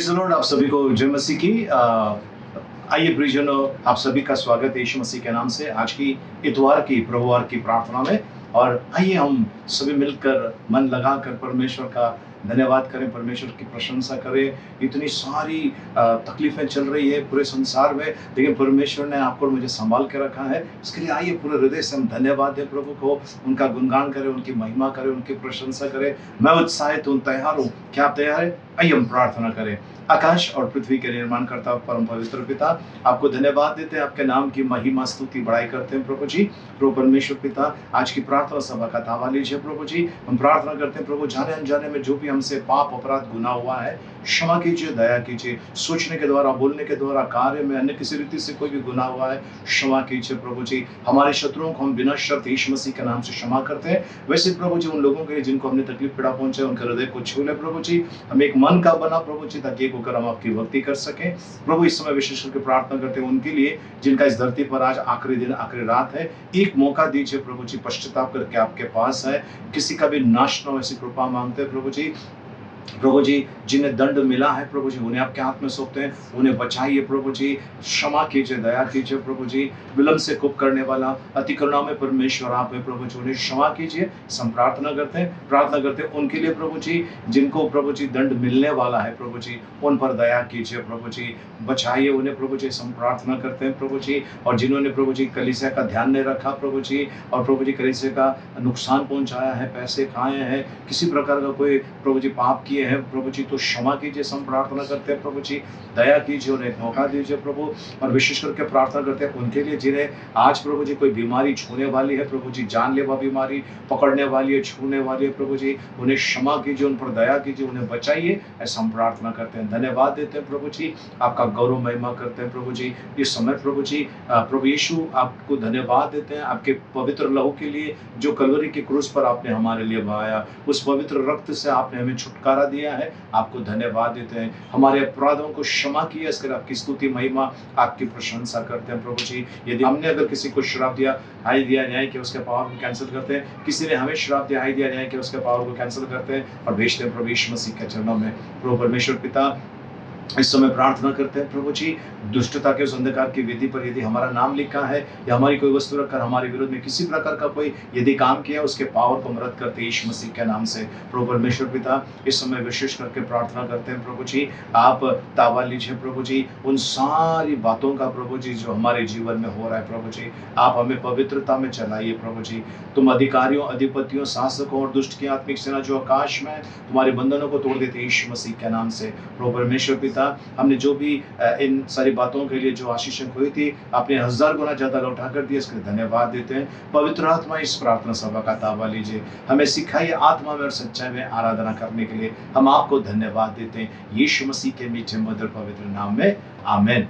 Praise the Lord. आप सभी को जय मसीह की। आइए प्रियजनों, आप सभी का स्वागत है यीशु मसीह के नाम से आज की इतवार की प्रभुवार की प्रार्थना में। और आइए हम सभी मिलकर मन लगाकर परमेश्वर का धन्यवाद करें, परमेश्वर की प्रशंसा करें। इतनी सारी तकलीफें चल रही है पूरे संसार में, लेकिन परमेश्वर ने आपको और मुझे संभाल के रखा है। इसके लिए आइए पूरे हृदय से हम धन्यवाद दें प्रभु को, उनका गुणगान करें, उनकी महिमा करें, उनकी प्रशंसा करें। मैं उत्साहित हूँ, तैयार हूँ। क्या आप तैयार है? आइए हम प्रार्थना करें। आकाश और पृथ्वी के निर्माण करता परम पवित्र पिता, आपको धन्यवाद देते हैं, आपके नाम की महिमा स्तुति बढ़ाई करते हैं प्रभु जी। प्रभु परमेश्वर पिता, आज की प्रार्थना सभा का ताबा लीजिए प्रभु जी। हम प्रार्थना करते हैं प्रभु, जाने अनजाने में जो भी हमसे पाप अपराध गुनाह हुआ है, क्षमा कीजिए, दया कीजिए। सोचने के द्वारा, बोलने के द्वारा, कार्य में अन्य किसी रीति से कोई भी गुनाह हुआ है, क्षमा कीजिए प्रभु जी। हमारे शत्रुओं को हम बिना शर्त यीशु मसीह के नाम से क्षमा करते हैं। वैसे प्रभु जी, उन लोगों के लिए जिनको हमने तकलीफ पीड़ा पहुंचे, उनके हृदय को छू ले प्रभु जी। हम एक मन का बना प्रभु जी, ताकि एक होकर हम आपकी भक्ति कर सकें प्रभु। इस समय विशेष करके प्रार्थना करते हैं उनके लिए जिनका इस धरती पर आज आखिरी दिन, आखिरी रात है। एक मौका दीजिए प्रभु जी, पश्चाताप करके आपके पास है, किसी का भी नाश न हो ऐसी कृपा मांगते हैं प्रभु जी। प्रभु जी, जिन्हें दंड मिला है प्रभु जी, उन्हें आपके हाथ में सौंपते हैं, उन्हें बचाइए प्रभु जी। क्षमा कीजिए, दया कीजिए प्रभु जी। विलंब से कुप करने वाला अति करुणा में परमेश्वर आप है प्रभु जी, उन्हें क्षमा कीजिए। हम प्रार्थना करते हैं उनके लिए प्रभु जी, जिनको प्रभु जी दंड मिलने वाला है प्रभु जी, उन पर दया कीजिए प्रभु जी। बचाइए उन्हें प्रभु जी, हम प्रार्थना करते हैं प्रभु जी। और जिन्होंने प्रभु जी कलीसिया का ध्यान नहीं रखा प्रभु जी, और प्रभु जी कलीसिया का नुकसान पहुंचाया है, पैसे खाए हैं, किसी प्रकार का कोई प्रभु जी पाप किए हैं प्रभु जी, तो क्षमा कीजिए। हम प्रार्थना करते हैं प्रभु जी, दया कीजिए, उन्हें एक मौका दीजिए प्रभु। और विशेष करके प्रार्थना करते हैं उनके लिए जिन्हें आज प्रभु जी कोई बीमारी छूने वाली है प्रभु जी, जानलेवा बीमारी पकड़ने वाली है, छूने वाली है प्रभु जी, उन्हें क्षमा कीजिए, उन पर दया कीजिए, उन्हें बचाइए। ऐसा हम प्रार्थना करते हैं, धन्यवाद देते हैं प्रभु जी, आपका गौरव महिमा करते हैं प्रभु जी। इस समय प्रभु जी, प्रभु यीशु, आपको धन्यवाद देते हैं आपके पवित्र लहू के लिए, जो कलवरी के क्रूस पर आपने हमारे लिए बहाया। उस पवित्र रक्त से आपने हमें छुटकारा दिया है, आपको धन्यवाद देते हैं। हमारे अपराधों को क्षमा किया, इसके आपकी स्तुति महिमा, आपकी प्रशंसा करते हैं प्रभु जी। यदि हमने अगर किसी को श्राप दिया, हाय दिया, न्याय किया, उसके पावर को कैंसिल करते हैं। किसी ने हमें श्राप दिया, हाय दिया, न्याय किया, उसके पावर को कैंसिल करते हैं और भेजते हैं प्रभु यीशु मसीह के चरणों में। प्रभु परमेश्वर पिता, इस समय प्रार्थना करते हैं प्रभु जी, दुष्टता के उस अंधकार की वेदी पर यदि हमारा नाम लिखा है या हमारी कोई वस्तु रखकर हमारे विरोध में किसी प्रकार का कोई यदि काम किया, उसके पावर को हम रद्द करते हैं यीशु मसीह के नाम से। प्रभु परमेश्वर पिता, इस समय विशेष करके प्रार्थना करते हैं प्रभु जी, आप ताबा लीजिए प्रभु जी, उन सारी बातों का प्रभु जी जो हमारे जीवन में हो रहा है प्रभु जी, आप हमें पवित्रता में चलाइए प्रभु जी। तुम अधिकारियों, अधिपतियों, शासकों और दुष्ट की आत्मिक सेना जो आकाश में तुम्हारे बंधनों को तोड़ देते यीशु मसीह के नाम से। प्रभु परमेश्वर पिता, हमने जो भी इन सारी बातों के लिए जो आशीषें खोई थी, आपने 1000 गुना ज्यादा लौटा कर दिया, इसके लिए धन्यवाद देते हैं। पवित्र आत्मा, इस प्रार्थना सभा का ताबा लीजिए, हमें सिखाइए आत्मा में और सच्चाई में आराधना करने के लिए। हम आपको धन्यवाद देते हैं यीशु मसीह के मीठे मधुर पवित्र नाम में, आमीन।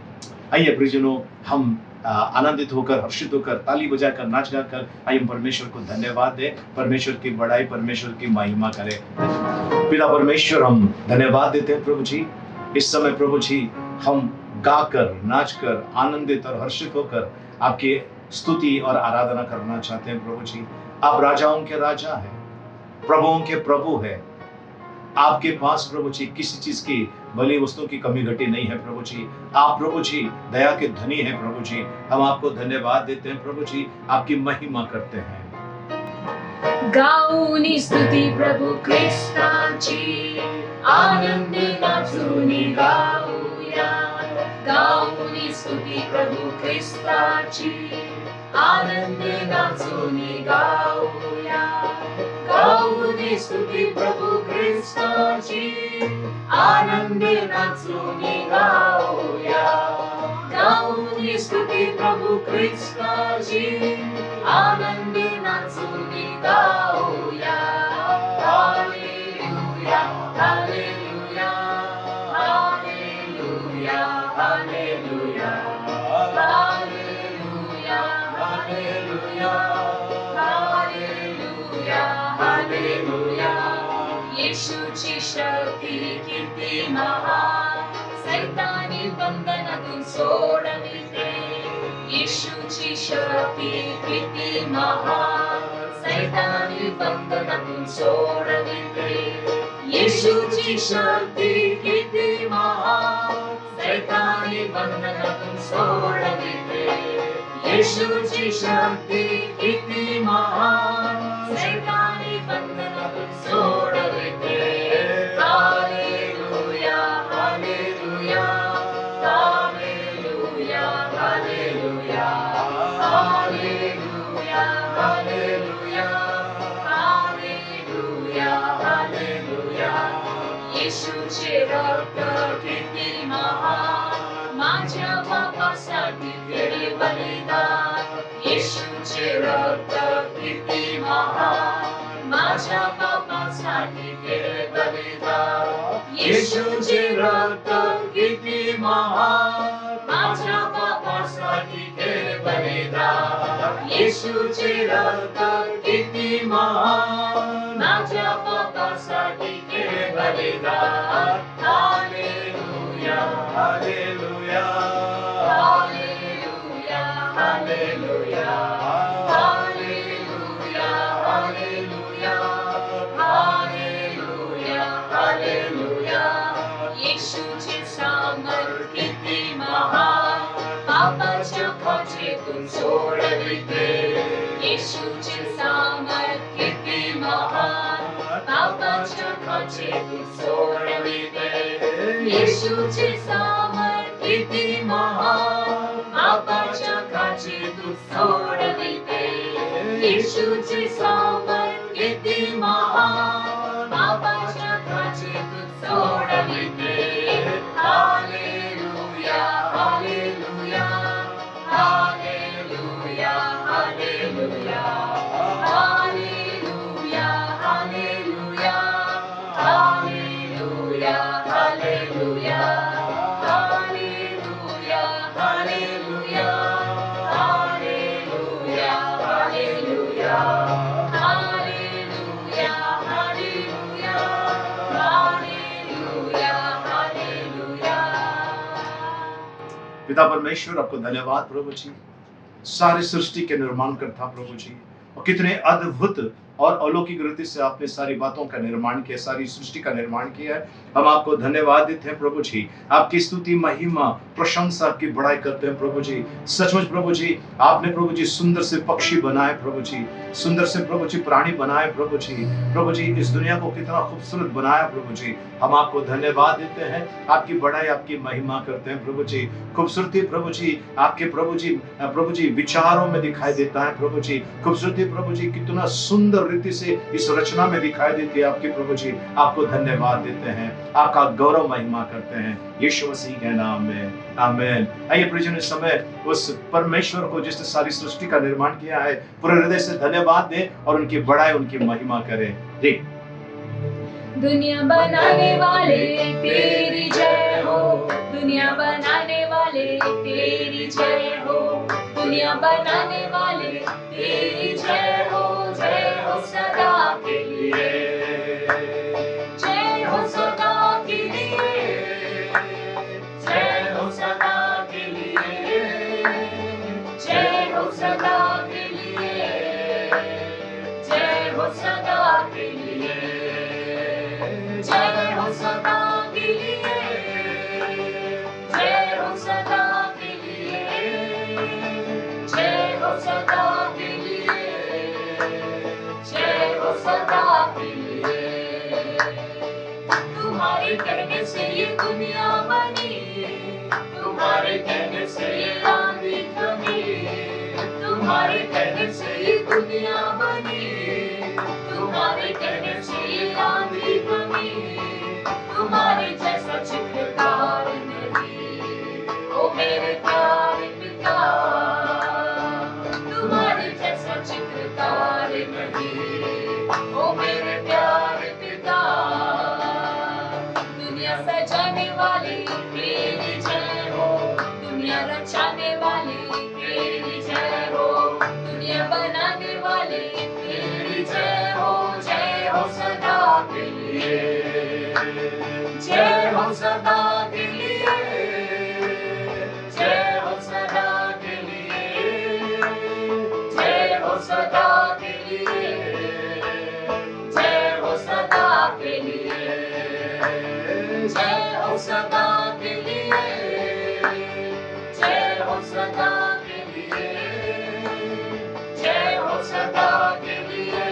आइए प्रियजनों, हम आनंदित होकर, हर्षित होकर, ताली बजाकर, नाच गा कर आइए हम परमेश्वर को धन्यवाद दें, परमेश्वर की बड़ाई, परमेश्वर की महिमा करें। पिता परमेश्वर, हम धन्यवाद देते हैं प्रभु जी। इस समय प्रभु जी, हम गाकर, नाचकर, आनंदित और हर्षित होकर आपकी स्तुति और आराधना करना चाहते हैं प्रभु जी। आप राजाओं के राजा हैं, प्रभुओं के प्रभु हैं। आपके पास प्रभु जी किसी चीज की भली वस्तु की कमी घटी नहीं है प्रभु जी। आप प्रभु जी दया के धनी हैं प्रभु जी। हम आपको धन्यवाद देते हैं प्रभु जी, आपकी महिमा करते हैं। गाऊनी स्तुति प्रभु ख्रिस्ताची, आनंदी नाचूनी गाऊया। गाऊनी स्तुति प्रभु ख्रिस्ताची, आनंदी नाचूनी गाऊया। गाऊनी स्तुति प्रभु ख्रिस्ताची, आनंदी नाचूनी गाऊया। गाऊनी स्तुति प्रभु ख्रिस्ताची, आनंदी नाचूनी गाऊया। हालेलुया, हालेलुया, हालेलुया, हालेलुया, हालेलुया, हालेलुया, हालेलुया, हालेलुया। येशूची शक्ती किती महान, सैतानी बंधनातून सोडविते। येशूची शक्ती किती महान, सैतानी बंधनातून सोडविते। येशूची शक्ती किती महान, सैतानी बंधनातून सोडविते. येशूची शक्ती किती महान, सैतानी बंधनातून सोडविते. हालेलुया, हालेलुया, हालेलुया, हालेलुया, हालेलुया, हालेलुया, हालेलुया, हालेलुया. येशूचे रक्त किती महान, माझ्या पापासाठी केले बलिदान. येशूचे रक्त किती महान, माझ्या पापासाठी केले बलिदान. येशूचे रक्त किती महान, माझ्या पापासाठी केले बलिदान. येशूचे रक्त किती महान, माझ्या पापासाठी केले बलिदान. हालेलुया, हालेलुया, हालेलुया, हालेलुया, हालेलुया, हालेलुया, हालेलुया, हालेलुया. येशूचे सामर्थ्य किती महान, पापाच्या खाचेतून सोडविते. येशूचे सामर्थ्य किती महान, पापाच्या खाचेतून सोडविते. येशूचे सामर्थ्य किती महान, पापाच्या खाचेतून सोडविते. येशूचे सामर्थ्य किती महान, पापाच्या खाचेतून सोडविते. हालेलुया, हालेलुया, हालेलुया, हालेलुया, हालेलुया, हालेलुया, हालेलुया, हालेलुया, हालेलुया, हालेलुया, हालेलुया, हालेलुया, हालेलुया, हालेलुया, हालेलुया, हालेलुया. पिता परमेश्वर, आपको धन्यवाद प्रभु जी, सारी सृष्टि के निर्माण करता प्रभु जी, और कितने अद्भुत और अलौकिक रीति से आपने सारी बातों का निर्माण किया, सारी सृष्टि का निर्माण किया है. हम आपको धन्यवाद देते हैं प्रभु जी, आपकी स्तुति, महिमा, प्रशंसा, आपकी बड़ाई करते हैं प्रभु जी. सचमुच प्रभु जी, आपने प्रभु जी सुंदर से पक्षी बनाए प्रभु जी, सुंदर से प्रभु जी प्राणी बनाए प्रभु जी. प्रभु जी, इस दुनिया को कितना खूबसूरत बनाया प्रभु जी. हम आपको धन्यवाद देते हैं, आपकी बड़ाई, आपकी महिमा करते हैं प्रभु जी. खूबसूरती प्रभु जी आपके प्रभु जी विचारों में दिखाई देता है प्रभु जी. खूबसूरती प्रभु जी कितना सुंदर रीति से इस रचना में दिखाई देती है आपकी प्रभु जी. आपको धन्यवाद देते हैं, आपका गौरव महिमा करते हैं यीशु मसीह के नाम में, आमीन. आइए प्रियजन, इस समय उस परमेश्वर को जिसने सारी सृष्टि का निर्माण किया है, पूरे हृदय से धन्यवाद दें और उनकी बड़ाई, उनकी महिमा करें. जी. दुनिया बनाने वाले तेरी जय हो, दुनिया बनाने वाले तेरी जय हो, दुनिया बनाने वाले तेरी जय हो सदा के लिए, जय हो सदा के लिए, जय हो सदा के लिए, जय हो सदा के लिए, जय हो सदा के लिए, जय हो सदा के लिए, जय हो सदा के लिए, जय हो सदा के लिए, जय हो सदा के लिए. तुम्हारे कहने से ये दुनिया बनी, तुम्हारे कहने से ये आंधी थमी, तुम्हारे कहने से ये दुनिया बनी, तुम्हारे कहने से ये आंधी थमी. तुम्हारे जैसा चित्रकार नहीं, ओ मेरे प्यारे पिता, तुम्हारे जैसा चित्रकार नहीं, ओ मेरे प्यारे पिता. दुनिया सजाने वाली तेरी जय हो, दुनिया रचाने वाली तेरी जय हो, दुनिया बनाने वाली तेरी जय हो सदा के लिए, जय हो सदा के लिए, जय हो सदा के लिए, जय हो सदा के लिए, जय हो सदा के लिए. सदा के लिए, जय हो सदा के लिए, जय हो सदा के लिए,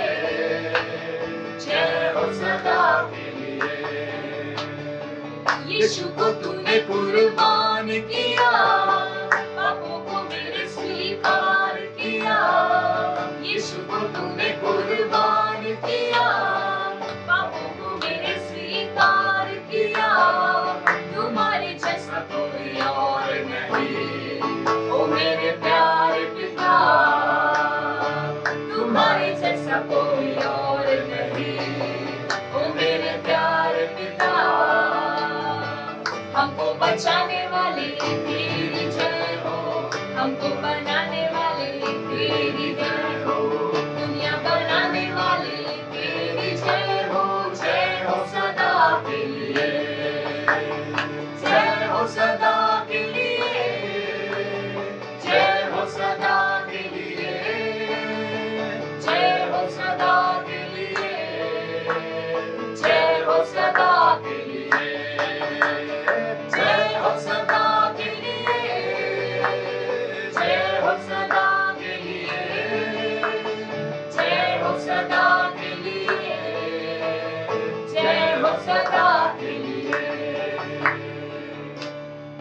जय हो सदा के लिए। यीशु को तूने कुर्बान किया, पापों को मेरे स्वीकार किया। यीशु को तूने कुर्बान किया, पापों को मेरे स्वीकार किया। तुम्हारे जैसा कोई और नहीं, ओ मेरे प्यारे पिता। तुम्हारे जैसा कोई और नहीं, ओ मेरे प्यारे पिता। हमको बचाने वाले तेरी जय हो, हमको बनाने वाले तेरी जय हो, दुनिया बनाने वाले तेरी जय हो। जय हो सदा के लिए, जय हो सदा के लिए, जय हो सदा के लिए, जय हो सदा के लिए, जय हो सदा के लिए, जय हो सदा के लिए, जय हो सदा के लिए, जय हो सदा के लिए, जय हो सदा के लिए।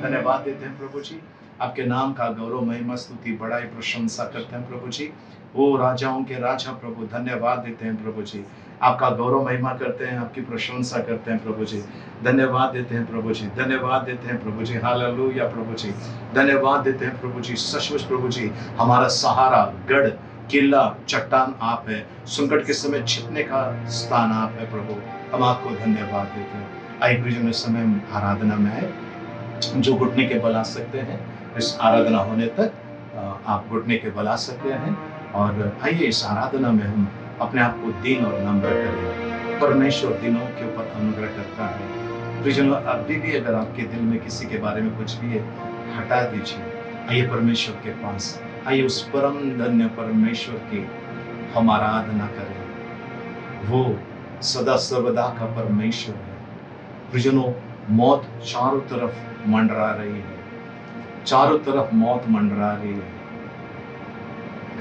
धन्यवाद देते हैं प्रभु जी, आपके नाम का गौरव महिमा स्तुति बड़ाई प्रशंसा करते हैं प्रभु जी। ओ राजाओं के राजा प्रभु, धन्यवाद देते हैं प्रभु जी, आपका गौरव महिमा करते हैं, आपकी प्रशंसा करते हैं प्रभु जी। धन्यवाद देते हैं प्रभु जी, धन्यवाद देते हैं प्रभु जी। हालेलुया प्रभु जी, धन्यवाद देते हैं प्रभु जी। सचमुच प्रभु जी, हमारा सहारा, गढ़, किला, चट्टान आप है, संकट के समय छिपने का स्थान आप है प्रभु। हम आपको धन्यवाद देते हैं। आइए प्रियजन, इस समय हम आराधना में है, जो घुटने के बल आ सकते हैं इस आराधना होने तक आप घुटने के बल आ सकते हैं। और आइए इस आराधना में हम अपने आप को दीन और नम्र करें। परमेश्वर दिनों के ऊपर अनुग्रह करता है। प्रियजनों, अभी भी अगर आपके दिल में किसी के बारे में कुछ भी है, हटा दीजिए। आइए परमेश्वर के पास, आइए उस परम धन्य परमेश्वर की हम आराधना करें। वो सदा सर्वदा का परमेश्वर है। प्रियजनों, मौत चारों तरफ मंडरा रही है, चारों तरफ मौत मंडरा रही है।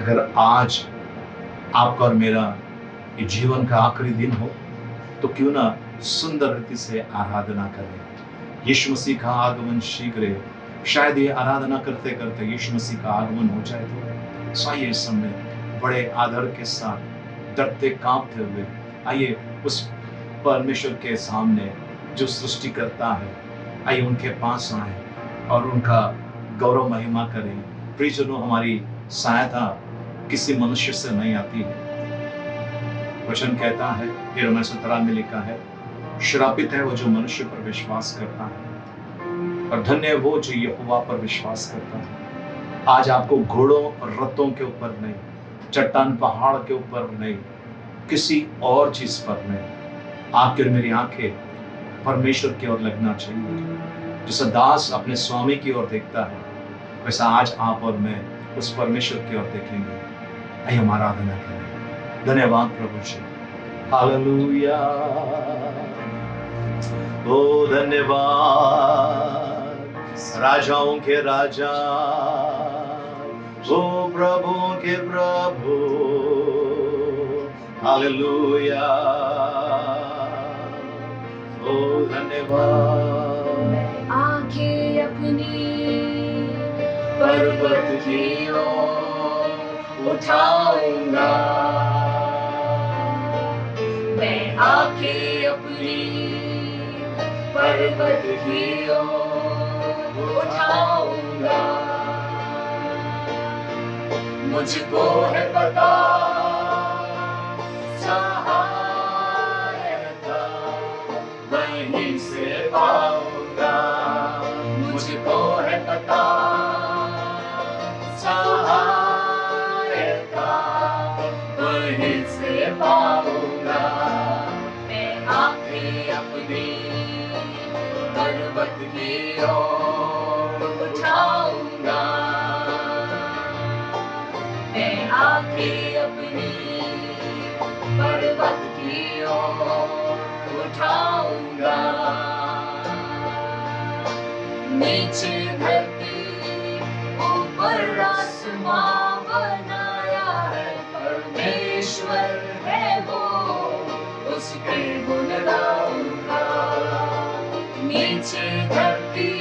अगर आज आपका और मेरा ये जीवन का आखिरी दिन हो, तो क्यों ना सुंदर रीति से आराधना करें। यीशु मसीह का आगमन शीघ्र है। शायद ये आराधना करते करते यीशु मसीह का आगमन हो जाए तो आइए इस समय बड़े आदर के साथ, डरते कांपते हुए आइए उस परमेश्वर के सामने जो सृष्टि करता है, आइए उनके पास आए और उनका गौरव महिमा करें। प्रियजनों, हमारी सहायता किसी मनुष्य से नहीं आती है। वचन कहता है, यिर्मयाह 17 में लिखा है, श्रापित है वो जो मनुष्य पर विश्वास करता है और धन्य है वो जो यहोवा पर विश्वास करता है। आज आपको घोड़ों और रथों के ऊपर नहीं, चट्टान पहाड़ के ऊपर नहीं, किसी और चीज पर नहीं, आपकी और मेरी आंखें परमेश्वर की ओर लगना चाहिए। जैसा दास अपने स्वामी की ओर देखता है, वैसा आज आप और मैं उस परमेश्वर की ओर देखेंगे। आइए हम आराधना करें। धन्यवाद प्रभु जी। हालेलुया। ओ धन्यवाद राजाओं के राजा, ओ प्रभुओं के प्रभु। हालेलुया। ओ धन्यवाद। आंखें अपनी पर्वत की ओर उठाऊंगा, मैं आंखें अपनी पर्वत की ओर उठाऊंगा। मुझको है पता सहायता वहीं से पाऊंगा। मुझको है पता सहायता वहीं से पाऊंगा। मैं आंखें अपनी पर्वत की ओर उठाऊंगा, मैं आंखें अपनी पर्वत की ओर उठाऊंगा। नीचे धरती ऊपर आसमां बनाया है परमेश्वर है वो, उसके गुण गाऊंगा। नीचे धरती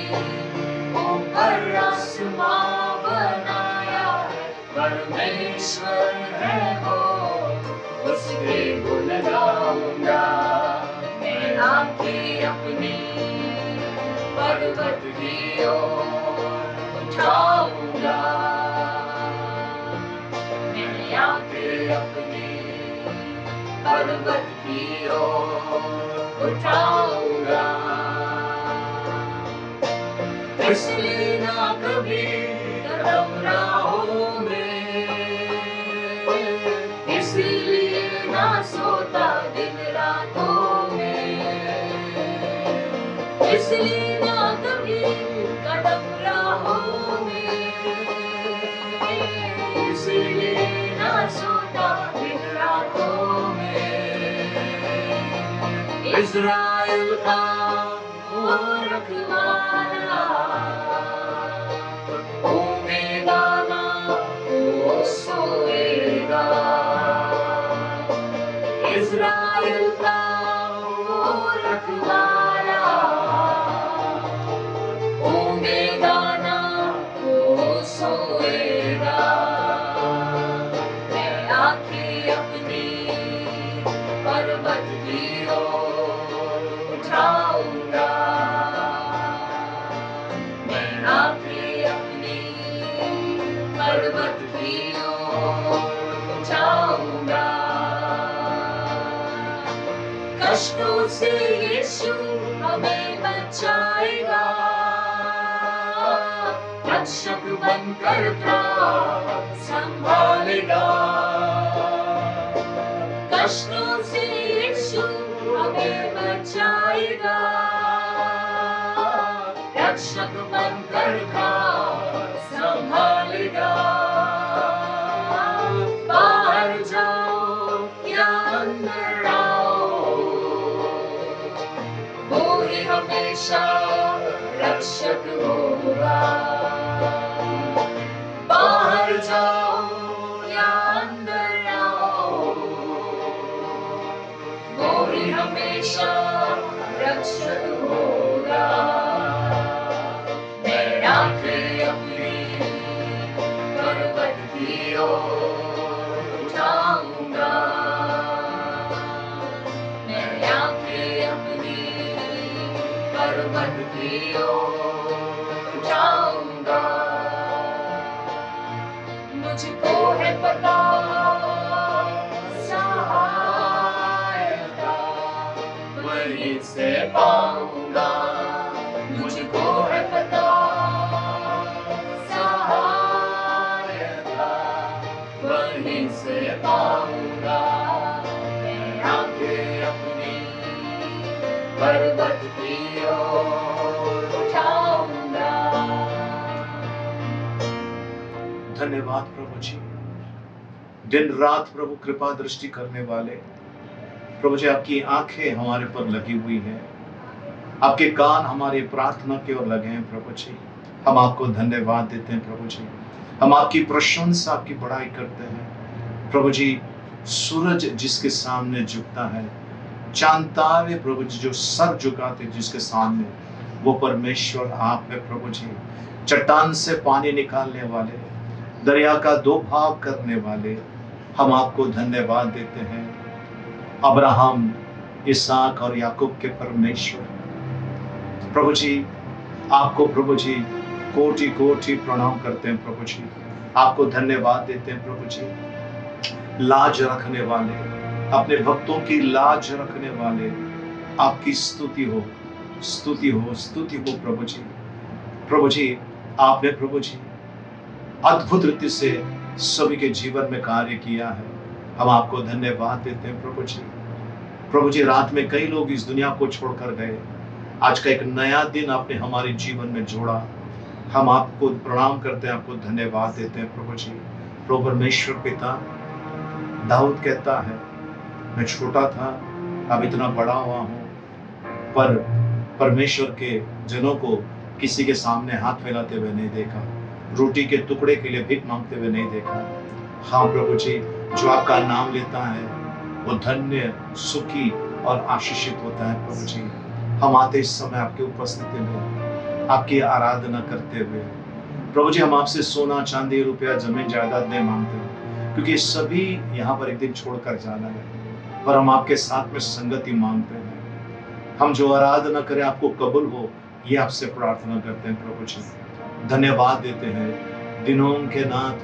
ऊपर आसमां बनाया है परमेश्वर है वो, उसके गुण गाऊंगा। मैं आंखें अपनी पर्वत की ओर उठाऊंगा, मैं आंखें अपनी पर्वत की ओर उठाऊंगा। फिसले ना कभी कदम राहों में, इसलिए ना सोता दिन रातों में, इसलिए ना कभी कदम राहों में, इसलिए ना सोता दिन रातों में। इज़राइल का वो रखवाला घूमेगा ना वो सोएगा। इज़राइल का वो रखवाला घूमेगा ना वो सोएगा। मैं आंखें अपनी पर्वत की ओर उठाऊंगा, मैं आंखें अपनी पर्वत की ओर उठाऊंगा। कष्टों से यीशु हमें बचाएगा, रक्षक बनकर प्राण संभालेगा। कष्टों से यीशु हमें बचाएगा, रक्षक बनकर प्राण संभालेगा। बाहर जाओ या अंदर आओ, वो ही हमेशा रक्षक होगा। बाहर जाओ या अंदर आओ, वो ही हमेशा रक्षक होगा। मैं आंखें अपनी पर्वत की ओर उठाऊंगा, मैं आंखें अपनी पर्वत की ओर उठाऊंगा। मुझको है पता सहायता वहीं से पाऊंगा। मुझको है पता सहायता वहीं से पाऊंगा। मैं आंखें अपनी पर्वत की ओर उठाऊंगा। धन्यवाद प्रभु जी, दिन रात प्रभु कृपा दृष्टि करने वाले प्रभु जी, आपकी आंखें हमारे पर लगी हुई हैं, आपके कान हमारी प्रार्थना की ओर लगे हैं प्रभु जी। हम आपको धन्यवाद देते हैं प्रभु जी, हम आपकी प्रशंसा, आपकी बड़ाई करते हैं प्रभु जी। सूरज जिसके सामने झुकता है, चांद तारे प्रभु जी जो सर झुकाते जिसके सामने, वो परमेश्वर आप है प्रभु जी। चट्टान से पानी निकालने वाले, दरिया का दो भाग करने वाले, हम आपको धन्यवाद देते हैं। अब्राहम, इसहाक और याकूब के परमेश्वर प्रभु जी, आपको प्रभु जी कोटि कोटि प्रणाम करते हैं प्रभु जी। आपको धन्यवाद देते हैं प्रभु जी। लाज रखने वाले, अपने भक्तों की लाज रखने वाले, आपकी स्तुति हो, स्तुति हो, स्तुति हो प्रभु जी। प्रभु जी, आपने प्रभु जी अद्भुत रीति से सभी के जीवन में कार्य किया है, हम आपको धन्यवाद देते हैं प्रभु जी। प्रभु जी, रात में कई लोग इस दुनिया को छोड़कर गए, आज का एक नया दिन आपने हमारे जीवन में जोड़ा, हम आपको प्रणाम करते हैं, आपको धन्यवाद देते हैं प्रभु जी। प्रभु परमेश्वर पिता, दाऊद कहता है, मैं छोटा था अब इतना बड़ा हुआ हूँ, पर परमेश्वर के जनों को किसी के सामने हाथ फैलाते हुए नहीं देखा, रोटी के टुकड़े के लिए भीख मांगते हुए नहीं देखा। हाँ प्रभु जी, जो आपका नाम लेता है वो धन्य, सुखी और आशीषित होता है प्रभु जी। हम आते इस समय आपकी उपस्थिति में आपकी आराधना करते हुए प्रभु जी, हम आपसे सोना, चांदी, रुपया, जमीन, जायदाद नहीं मांगते, क्योंकि सभी यहाँ पर एक दिन छोड़कर जाना है, पर हम आपके साथ में संगति मांगते हैं। हम जो आराधना करें आपको कबूल हो, ये आपसे प्रार्थना करते हैं प्रभु जी। धन्यवाद देते हैं दिनों के नाथ,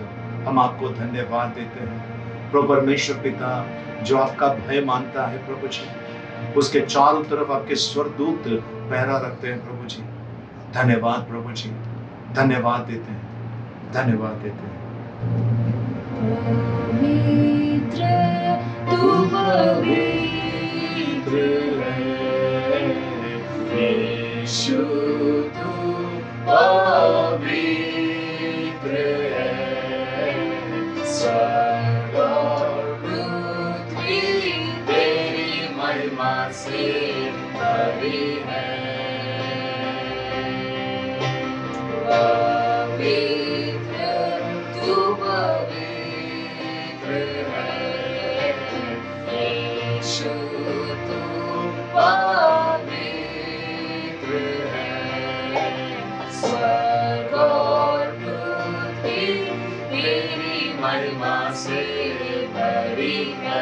हम आपको धन्यवाद देते हैं प्रभु परमेश्वर पिता, जो आपका भय मानता है प्रभु जी, उसके चारों तरफ आपके स्वर्गदूत पहरा रखते हैं प्रभु जी। धन्यवाद प्रभु जी, धन्यवाद देते हैं, धन्यवाद देते हैं। पवित्र तू पवित्र है, यीशु तू पवित्र है, स्वर्ग और पृथ्वी तेरी महिमा से भरी है। पवित्र तू पवित्र है, यीशु तू पवित्र है, स्वर्ग और पृथ्वी तेरी महिमा से भरी है।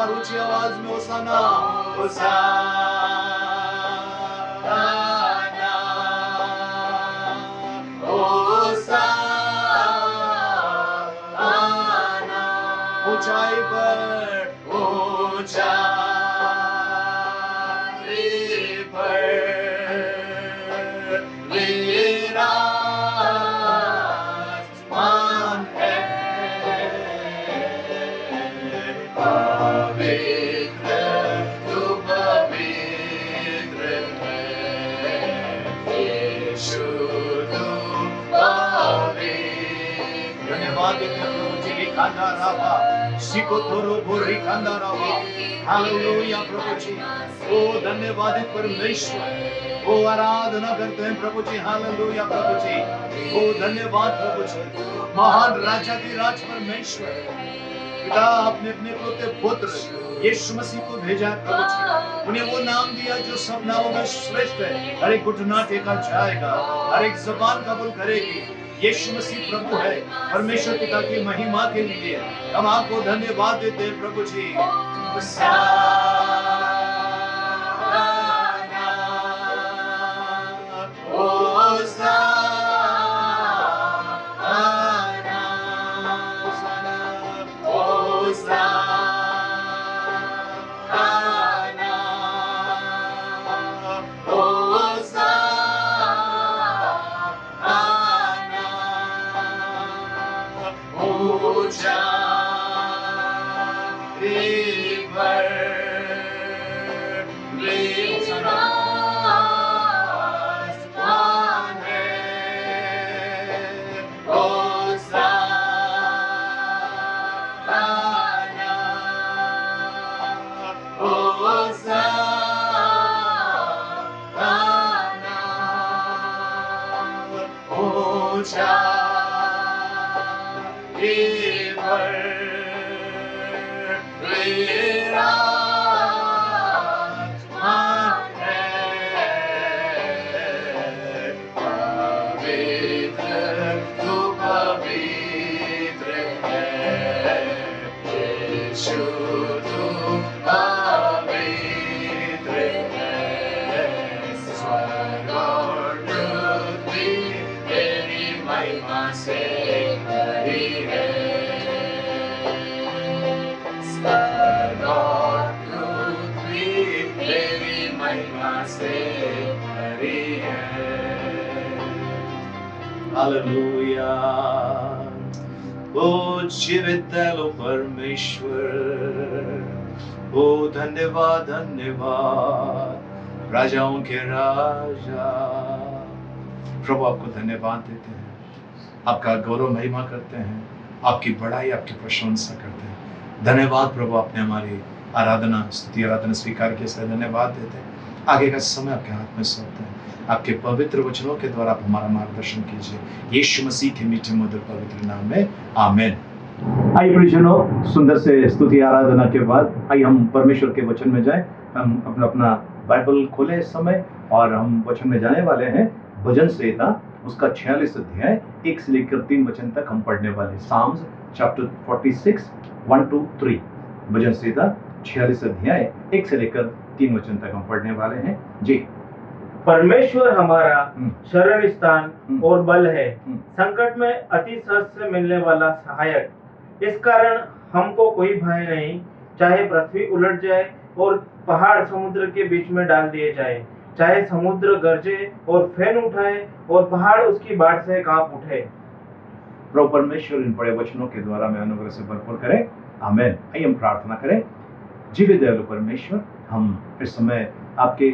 ऊंची आवाज में होसाना, होसाना, होसाना, ऊंचाई पर, ऊंचाई पर विराजमान है। पवित्र तू पवित्र है, यीशु तू पवित्र। धन्यवाद देते हैं प्रभु जी की खांदा रावा, शिको तोरो बोरी खांदा रावा। हालेलुया प्रभु जी, ओ धन्यवादित परमेश्वर, ओ आराधना करते हैं प्रभु जी। हालेलुया प्रभु जी, ओ धन्यवाद प्रभु जी, महान राजा की राज परमेश्वर पिता, आपने अपने पुत्र पुत्र यीशु मसीह को भेजा है प्रभु जी। उन्हें वो नाम दिया जो सब नामों में श्रेष्ठ है। हर एक घुटना टेका जाएगा, हर एक जबान कबूल करेगी यीशु मसीह प्रभु है। परमेश्वर पिता की महिमा के लिए हम आपको धन्यवाद देते हैं प्रभु जी। से भरी है। हालेलुया। ओ जीवित दयालु परमेश्वर, ओ धन्यवाद धन्यवाद राजाओं के राजा। प्रभु आपको धन्यवाद देते हैं, आपका गौरव महिमा करते हैं, आपकी बड़ाई आपकी प्रशंसा करते हैं। धन्यवाद प्रभु, आपने हमारी आराधना स्तुति आराधना स्वीकार किया, इसलिए धन्यवाद देते हैं। आगे का समय आपके हाथ में सौंपते हैं, आपके पवित्र वचनों के द्वारा आप हमारा मार्गदर्शन कीजिए, यीशु मसीह के मीठे मधुर पवित्र नाम में आमीन। आइए प्रियजनों, सुंदर से स्तुति आराधना के बाद आइए हम परमेश्वर के वचन में जाएं। हम अपना बाइबल खोले इस समय और हम वचन में जाने वाले हैं। भजन संहिता उसका 46 अध्याय 1 से लेकर 3 वचन तक हम पढ़ने वाले। Psalms chapter 46 1 to 3। भजन संहिता 46 अध्याय 1 से लेकर 3 वचन तक हम पढ़ने वाले हैं। जी। परमेश्वर हमारा शरण स्थान और बल है, संकट में अति सहज से मिलने वाला सहायक। इस कारण हमको कोई भय नहीं, चाहे पृथ्वी उलट जाए और पहाड़ समुद्र के बीच में डाल दिए जाए, चाहे समुद्र गरजे और फेन उठाए और पहाड़ उसकी बाढ़ से कांप उठे। प्रभु परमेश्वर इन बड़े वचनों के द्वारा में अनुग्रह से भरपूर करें। आमीन। आइए हम प्रार्थना करें। जीवित दयालु परमेश्वर, हम इस समय आपके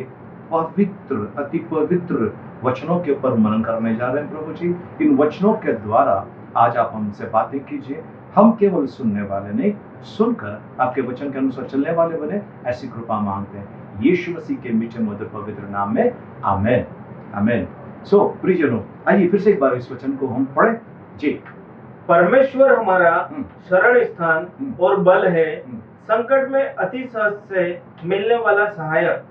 पवित्र अति पवित्र वचनों के ऊपर मनन करने जा रहे हैं। प्रभु जी, इन वचनों के द्वारा आज आप हमसे बातें कीजिए। हम केवल सुनने वाले नहीं, सुनकर आपके वचन के अनुसार चलने वाले बने, ऐसी कृपा मांगते हैं यीशु मसीह के मीठे मधुर पवित्र नाम में आमीन। आमीन। सो प्रियजनों, आइए फिर से एक बार इस वचन को हम पढ़ें। जी। परमेश्वर हमारा शरण स्थान और बल है, संकट में अति सहज से मिलने वाला सहायक।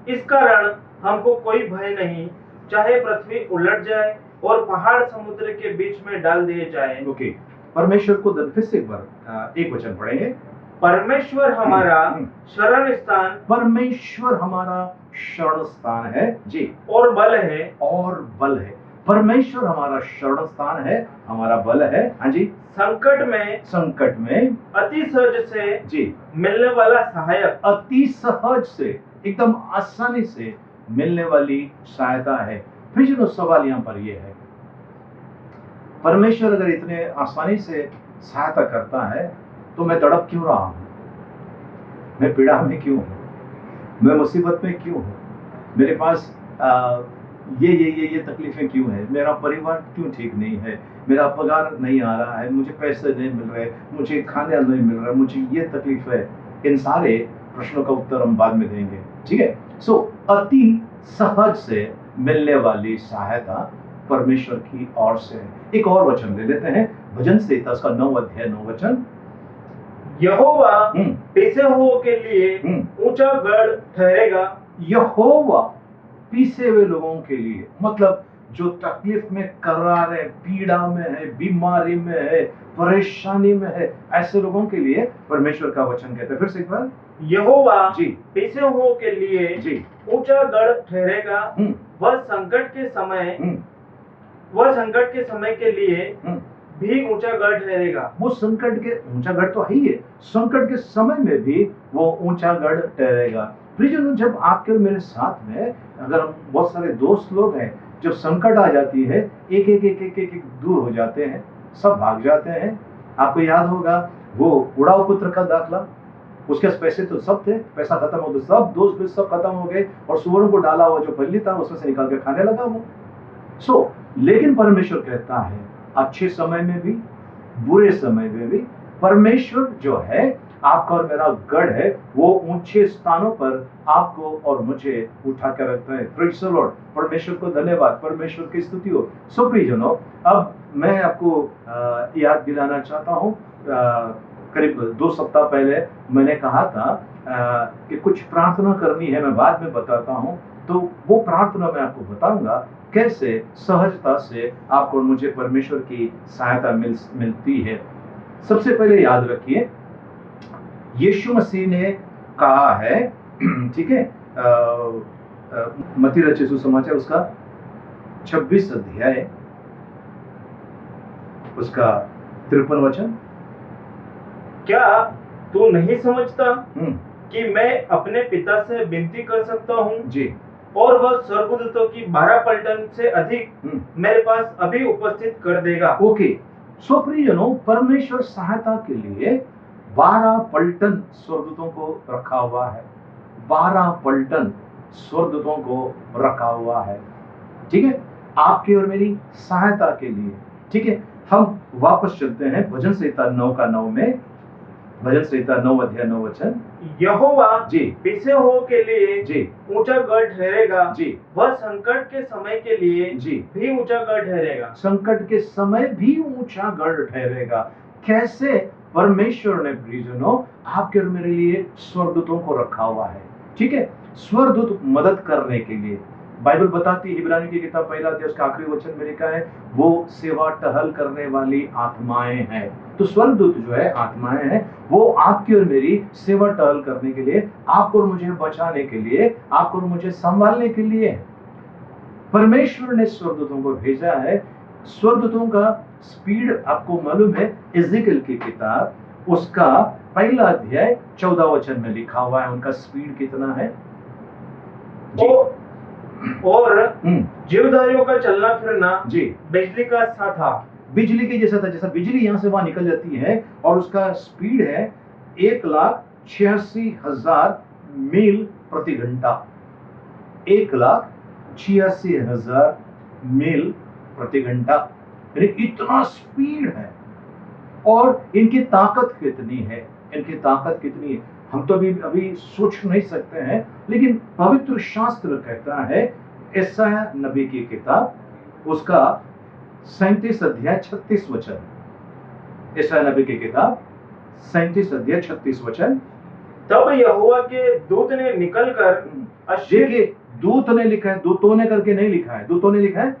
इस कारण हमको कोई भय नहीं, चाहे पृथ्वी उलट जाए और पहाड़ समुद्र के बीच में डाल दिए जाए। ओके, परमेश्वर को फिर से एक बार एक वचन पढ़ेंगे। परमेश्वर हमारा शरण स्थान, परमेश्वर हमारा शरण स्थान है। जी। और बल है, और बल है। परमेश्वर हमारा शरण स्थान है, हमारा बल है। हाँ जी। संकट में अति सहज से जी मिलने वाला सहायक। अति सहज से, एकदम आसानी से मिलने वाली सहायता है। फिर जो सवाल यहाँ पर यह है, परमेश्वर अगर इतने आसानी से सहायता करता है तो मैं तड़प क्यों रहा हूं? मैं पीड़ा में क्यों हूं? मैं मुसीबत में क्यों हूं? मेरे पास ये तकलीफें क्यों है? मेरा परिवार क्यों ठीक नहीं है? मेरा पगार नहीं आ रहा है, मुझे पैसे नहीं मिल रहे, मुझे खाने नहीं मिल रहा, मुझे ये तकलीफ है। इन सारे प्रश्नों का उत्तर हम बाद में देंगे, ठीक है। सो अति सहज से मिलने वाली सहायता परमेश्वर की ओर से है। एक और वचन ले लेते हैं, भजन संहिता उसका 9 अध्याय 9 वचन। यहोवा पीसे हुओं के लिए ऊंचा गढ़ ठहरेगा। यहोवा पीसे हुए लोगों के लिए, मतलब जो तकलीफ में करार है, पीड़ा में है, बीमारी में है, परेशानी में है, ऐसे लोगों के लिए परमेश्वर का वचन कहते हैं। फिर से एक बार, यहोवा जी पीसे हुओं के लिए जी ऊंचा गढ़ ठहरेगा। वह संकट के समय के लिए भी ऊंचा गढ़ ठहरेगा। वो संकट के ऊंचा गढ़ तो है ही है, संकट के समय में भी वो ऊंचा गढ़ ठहरेगा। प्रियजनों, जब आपके और मेरे साथ में अगर बहुत सारे दोस्त लोग हैं, जब संकट आ जाती है, एक एक दूर हो जाते हैं, सब भाग जाते हैं। आपको याद होगा वो उड़ाऊ पुत्र का दाखला, उसके पास पैसे तो सब थे, पैसा खत्म हो गया, सब दोस्त भी सब खत्म हो गए, और सुअरों को डाला हुआ जो पल्ली था उसमें से निकाल के खाने लगा वो। लेकिन परमेश्वर कहता है अच्छे समय में भी बुरे समय में भी परमेश्वर जो है आपका और मेरा गढ़ है, वो ऊंचे स्थानों पर आपको और मुझे उठा कर रखता है। Praise the Lord. परमेश्वर को धन्यवाद, परमेश्वर की स्तुति हो। सो प्रियजनों, अब मैं आपको याद दिलाना चाहता हूँ, करीब 2 सप्ताह पहले मैंने कहा था कि कुछ प्रार्थना करनी है, मैं बाद में बताता हूँ। तो वो प्रार्थना मैं आपको बताऊंगा कैसे सहजता से आपको और मुझे परमेश्वर की सहायता मिलती है। सबसे पहले याद रखिए, यीशु मसीह ने कहा है, ठीक है, मत्ती रचित सुसमाचार उसका 26 अध्याय उसका 53 वचन। क्या तू नहीं समझता? कि मैं अपने पिता से विनती कर सकता हूँ जी और वह स्वर्गदूतों की 12 पलटन से अधिक मेरे पास अभी उपस्थित कर देगा। ओके, सो प्रियजनों, परमेश्वर सहायता के लिए 12 पलटन स्वर्गदूतों को रखा हुआ है। 12 पलटन स्वर्गदूतों को रखा हुआ है, ठीक है, आपकी और मेरी सहायता के लिए। ठीक है, हम वापस चलते हैं भजन संहिता 9 का 9 में, भजन संहिता 9 अध्याय 9 वचन। यहोवा जी पिसे हुओं के लिए जी ऊंचा गढ़ ठहरेगा, जी वह संकट के समय के लिए जी, भी ऊंचा गढ़ ठहरेगा। संकट के समय भी ऊंचा गढ़ ठहरेगा। कैसे? परमेश्वर ने प्रियजनों आपके और मेरे लिए स्वर्गदूतों को रखा हुआ है। ठीक है, स्वर्गदूत मदद करने के लिए। बाइबल बताती है, इब्रानियों की किताब 1 अध्याय उसका आखिरी वचन में लिखा है, वो सेवा टहल करने वाली आत्माएं हैं। तो स्वर्गदूत जो है आत्माएं हैं, वो आपकी और मेरी सेवा टहल करने के लिए, आपको और मुझे बचाने के लिए, आपको और मुझे संभालने के लिए परमेश्वर ने स्वर्गदूतों को भेजा है। स्वर्गदूतों का स्पीड आपको मालूम है, इज़ेकिएल की किताब उसका 1 अध्याय 14 वचन में लिखा हुआ है, उनका स्पीड कितना है जी। और हम्म, जीवधारियों का चलना फिरना जी, बिजली का सा था। बिजली के जैसा था, जैसा बिजली यहां से वहां निकल जाती है, और उसका स्पीड है 1,86,000 मील प्रति घंटा। 1,86,000 मील प्रति घंटा, यानी इतना स्पीड है। और इनकी ताकत कितनी है, इनकी ताकत कितनी है हम तो अभी सोच नहीं सकते हैं, लेकिन पवित्र शास्त्र कहता है, यशायाह नबी की किताब उसका 37 अध्याय 36 वचन, यशायाह नबी की किताब 37 अध्याय 36 वचन। तब यहोवा के दूत ने निकलकर देखिए, दूत ने लिखा है, दूतों ने करके नहीं लिखा है, दूतों ने लिखा है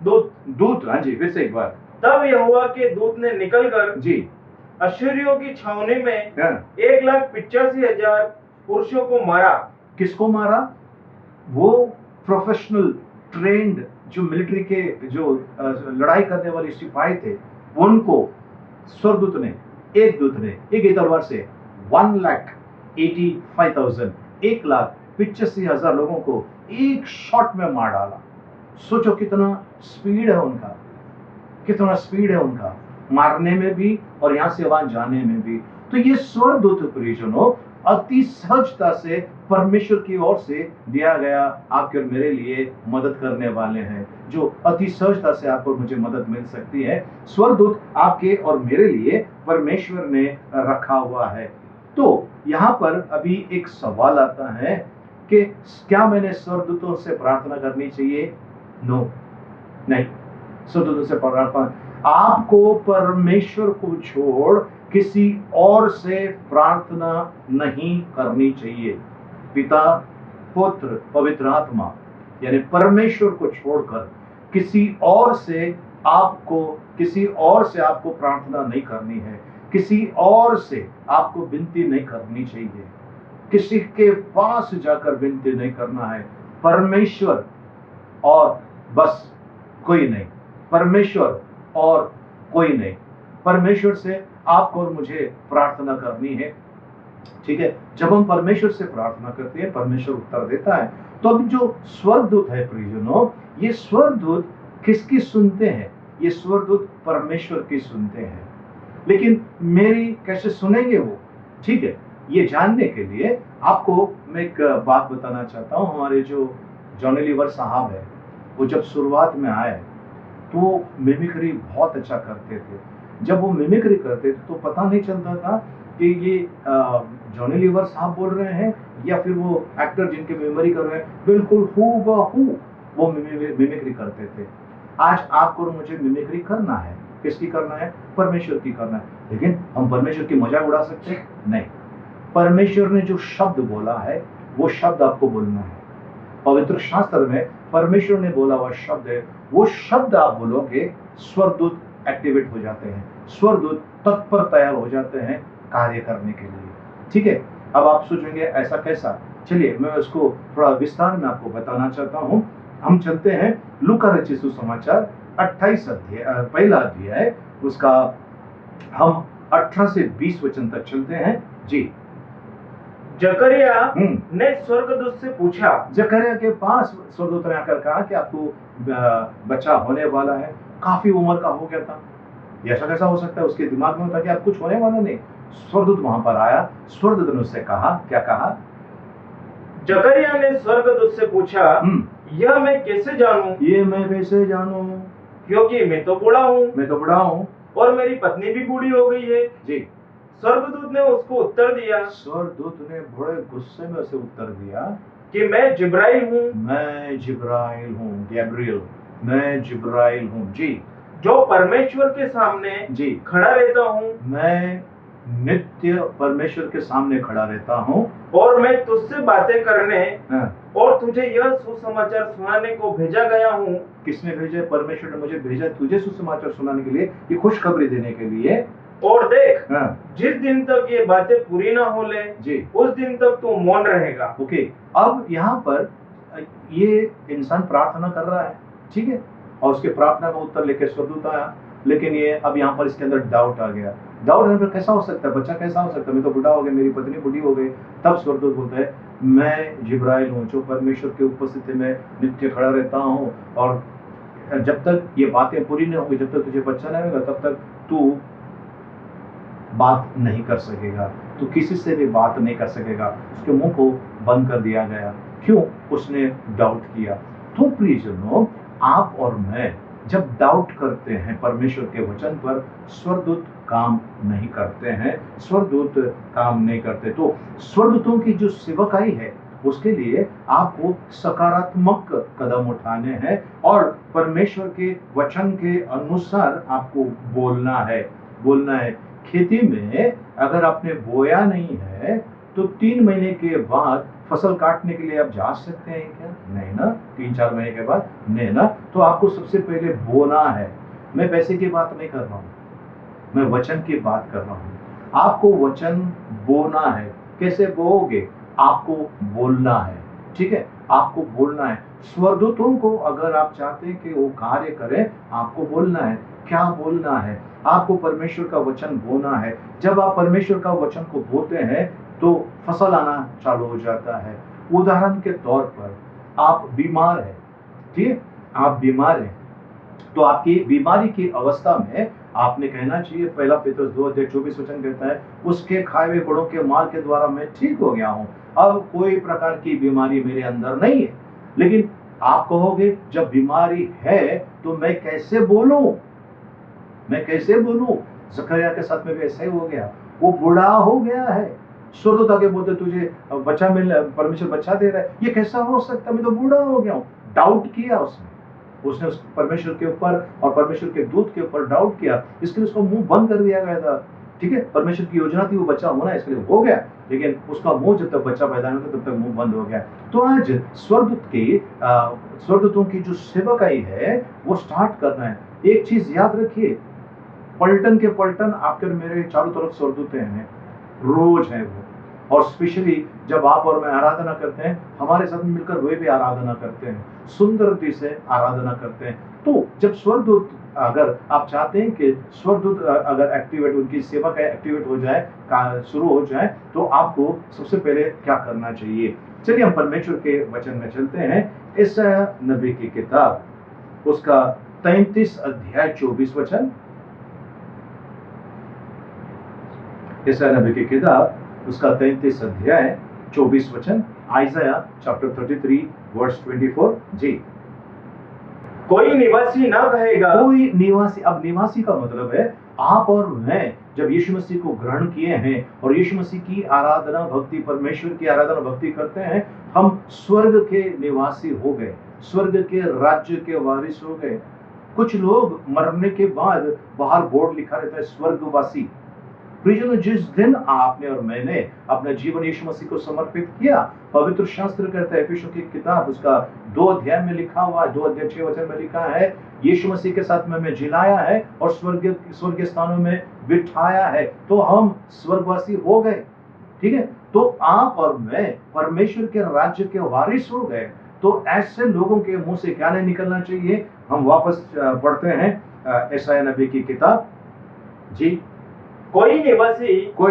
दूत। हाँ जी, फिर से एक बार। तब यहोवा के दूत ने निकलकर जी, अश्शूरियों की छावनी में हाँ। 1,85,000 पुरुषों को मारा। किसको मारा? वो प्रोफेशनल ट्रेंड जो मिलिट्री के जो लड़ाई करने वाले सिपाही थे, उनको स्वर्गदूत ने, एक दूत ने एक ही तलवार से 1,85,000 1,85,000 लोगों को एक शॉट में मार डाला। सोचो कितना स्पीड है उनका, कितना स्पीड है उनका, मारने में भी और यहां से वहां जाने में भी। तो ये स्वर्गदूत परिजनों अति सहजता से परमेश्वर की ओर से दिया गया आपके और मेरे लिए मदद करने वाले हैं, जो अति सहजता से आपको मुझे मदद मिल सकती है। स्वर्गदूत आपके और मेरे लिए परमेश्वर ने रखा हुआ है। तो यहाँ पर अभी एक सवाल आता है कि क्या मैंने स्वर्गदूतों से प्रार्थना करनी चाहिए? नो, नहीं, स्वर्गदूतों से प्रार्थना, आपको परमेश्वर को छोड़ किसी और से प्रार्थना नहीं करनी चाहिए। पिता, पुत्र, पवित्र आत्मा, यानी परमेश्वर को छोड़कर किसी और से आपको प्रार्थना नहीं करनी है, किसी और से आपको विनती नहीं करनी चाहिए, किसी के पास जाकर विनती नहीं करना है। परमेश्वर और बस, कोई नहीं, परमेश्वर और कोई नहीं। परमेश्वर से आपको और मुझे प्रार्थना करनी है, ठीक है। जब हम परमेश्वर से प्रार्थना करते हैं, परमेश्वर उत्तर देता है। तो अब जो स्वर्गदूत है प्रियजनों, ये स्वर्गदूत किसकी सुनते हैं? ये स्वर्गदूत परमेश्वर की सुनते हैं। लेकिन मेरी कैसे सुनेंगे वो? ठीक है, ये जानने के लिए आपको मैं एक बात बताना चाहता हूँ। हमारे जो जॉनी लीवर साहब है, वो जब शुरुआत में आए तो मिमिक्री बहुत अच्छा करते थे। जब वो मिमिक्री करते थे तो पता नहीं चलता था कि ये जॉनी लीवर साहब बोल रहे हैं या फिर वो एक्टर जिनके मेमोरी कर रहे हैं। बिल्कुल हूबहू वो मिमिक्री करते थे। आज आपको और मुझे मिमिक्री करना है, किसकी करना है? परमेश्वर की करना है। लेकिन हम परमेश्वर की मजाक उड़ा सकते हैं? नहीं। परमेश्वर ने जो शब्द बोला है वो शब्द आपको बोलना है। पवित्र शास्त्र में परमेश्वर ने बोला हुआ शब्द है, वो शब्द आप बोलोगे, स्वर्गदूत एक्टिवेट हो जाते हैं, स्वर्गदूत तत्पर तैयार हो जाते हैं कार्य करने के लिए। ठीक है, अब आप सोचेंगे ऐसा कैसा? चलिए मैं उसको थोड़ा विस्तार में आपको बताना चाहता हूँ। हम चलते हैं लूका रचित सुसमाचार 28 अध्याय, 1 अध्याय उसका हम 18 से 20 वचन तक चलते हैं जी। जकरिया ने स्वर्गदूत से पूछा, जकरिया के पास स्वर्गदूत ने आकर कहा कि आपको बच्चा होने वाला है, काफी उम्र का हो गया था, ये ऐसा कैसा हो सकता है? उसके दिमाग में था कि आप कुछ होने वाला नहीं। स्वर्गदूत वहां पर आया, स्वर्गदूत ने उससे कहा, क्या कहा? जकरिया ने स्वर्गदूत से पूछा, यह मैं कैसे जानूं? ये मैं कैसे जानूं? क्योंकि मैं तो बूढ़ा हूँ मैं तो बूढ़ा हूँ और मेरी पत्नी भी बूढ़ी हो गई है। जी। स्वर्गदूत ने उसको उत्तर दिया, स्वर्गदूत ने बड़े गुस्से में उसे उत्तर दिया कि मैं जिब्राइल हूँ, मैं जिब्राइल हूँ, गैब्रियल, मैं जिब्राइल हूँ जी, जो परमेश्वर के सामने जी खड़ा रहता हूँ, मैं नित्य परमेश्वर के सामने खड़ा रहता हूँ और मैं तुझसे बातें करने हाँ। और तुझे यह सुसमाचार सुनाने को भेजा गया हूँ। किसने भेजा? परमेश्वर ने मुझे भेजा तुझे सुसमाचार सुनाने के लिए, ये खुशखबरी देने के लिए। और देख, हाँ। जिस दिन तक ये बातें पूरी ना हो ले जी, उस दिन तक तू मौन रहेगा। ओके। अब यहाँ पर ये इंसान प्रार्थना कर रहा है, ठीक है, और उसके प्रार्थना का उत्तर लेकर स्वर्गदूत आया, लेकिन ये अब यहाँ पर इसके अंदर डाउट आ गया। डाउट आने पर कैसा हो सकता है? बच्चा कैसा हो सकता है? मैं तो बूढ़ा हो गया, मेरी पत्नी बूढ़ी हो गई। तब स्वर्गदूत बोलता है, मैं जिब्राइल हूँ, जो परमेश्वर के उपस्थिति में नित्य खड़ा रहता हूँ, और जब तक ये बातें पूरी नहीं होंगी, जब तक तुझे बच्चा नहीं होगा, तब तक तू बात नहीं कर सकेगा, तू किसी से भी बात नहीं कर सकेगा। उसके मुंह को बंद कर दिया गया। क्यों? उसने डाउट किया। तो प्रियजनों, आप और मैं जब डाउट करते हैं परमेश्वर के वचन पर, स्वर्गदूत काम नहीं करते हैं, स्वर्गदूत काम नहीं करते। तो स्वर्गदूतों की जो सेवकाई है, उसके लिए आपको सकारात्मक कदम उठाने हैं और परमेश्वर के वचन के अनुसार आपको बोलना है। खेती में अगर आपने बोया नहीं है तो 3 महीने के बाद फसल काटने के लिए आप जा सकते हैं क्या? नहीं ना। 3-4 महीने के बाद नहीं ना। तो आपको सबसे पहले बोना है। मैं पैसे की बात नहीं कर रहा हूँ, मैं वचन की बात कर रहा हूँ। आपको वचन बोना है। कैसे बोओगे? आपको बोलना है, ठीक है, आपको बोलना है। स्वर्गदूतों को अगर आप चाहते हैं कि वो कार्य करें, आपको बोलना है। क्या बोलना है? आपको परमेश्वर का वचन बोना है। जब आप परमेश्वर का वचन को बोते हैं तो फसल आना चालू हो जाता है। उदाहरण के तौर पर, आप बीमार हैं, ठीक है, आप बीमार हैं, तो आपकी बीमारी की अवस्था में आपने कहना चाहिए, पहला पतरस 2:24 वचन कहता है, उसके खाए हुए गुणों के माल के द्वारा मैं ठीक हो गया हूँ, अब कोई प्रकार की बीमारी मेरे अंदर नहीं है। लेकिन आप कहोगे, जब बीमारी है तो मैं कैसे बोलूं? जकरिया के साथ में भी ऐसा ही हो गया। वो बूढ़ा हो गया है, स्वर्गदूत आके बोलते तुझे बच्चा मिल, परमेश्वर बच्चा दे रहा है, ये कैसा हो सकता है? मैं तो बूढ़ा हो गया हूँ। डाउट किया उसने उस परमेश्वर के ऊपर और परमेश्वर के दूत के ऊपर डाउट किया, इसके लिए उसका मुंह बंद कर दिया गया था। ठीक है, परमेश्वर की योजना थी वो बच्चा होना, इसके लिए हो गया, लेकिन उसका मुंह जब तक बच्चा पैदा नहीं होता तब तक मुंह बंद हो गया। तो आज स्वर्गदूतों की जो सेवकाई है वो स्टार्ट करना है। एक चीज याद रखिए, पलटन के पलटन आपके मेरे चारों तरफ स्वर्गदूत हैं, रोज हैं वो, और स्पेशली जब आप और मैं आराधना करते हैं, हमारे साथ मिलकर वे भी आराधना करते हैं, सुंदरता से आराधना करते हैं। तो जब स्वर्गदूत, अगर आप चाहते हैं कि स्वर्गदूत अगर एक्टिवेट, उनकी सेवा का एक्टिवेट हो जाए, शुरू हो जाए, तो आपको सबसे पहले क्या करना चाहिए? चलिए हम परमेश्वर के वचन में चलते हैं। यशायाह नबी की किताब, उसका 33 अध्याय 24 वचन। यशायाह नबी की किताब, उसका 33 अध्याय 24 वचन। आइज़ाया चैप्टर 33 वर्स 24 जी। कोई निवासी ना कहेगा, कोई निवासी। अब निवासी का मतलब है आप और मैं जब यीशु मसीह को ग्रहण किए हैं और यीशु मसीह की आराधना भक्ति, परमेश्वर की आराधना भक्ति करते हैं, हम स्वर्ग के निवासी हो गए, स्वर्ग के राज्य के वारिस हो गए। कुछ लोग मरने के बाद बाहर बोर्ड लिखा रहता है स्वर्गवासी। प्रियजनों, जिस दिन आपने और मैंने अपना जीवन यीशु मसीह को समर्पित किया, पवित्र शास्त्र कहता है, एफिसियों की किताब उसका 2 अध्याय में लिखा हुआ है, 2 अध्याय 6 वचन में लिखा है, यीशु मसीह के साथ में मैं जिलाया है और स्वर्गीय स्थानों में बिठाया है, तो हम स्वर्गवासी हो गए। ठीक है, तो आप और मैं परमेश्वर के राज्य के वारिस हो गए। तो ऐसे लोगों के मुंह से क्या नहीं निकलना चाहिए? हम वापस पढ़ते हैं यशायाह नबी की किताब जी, कोई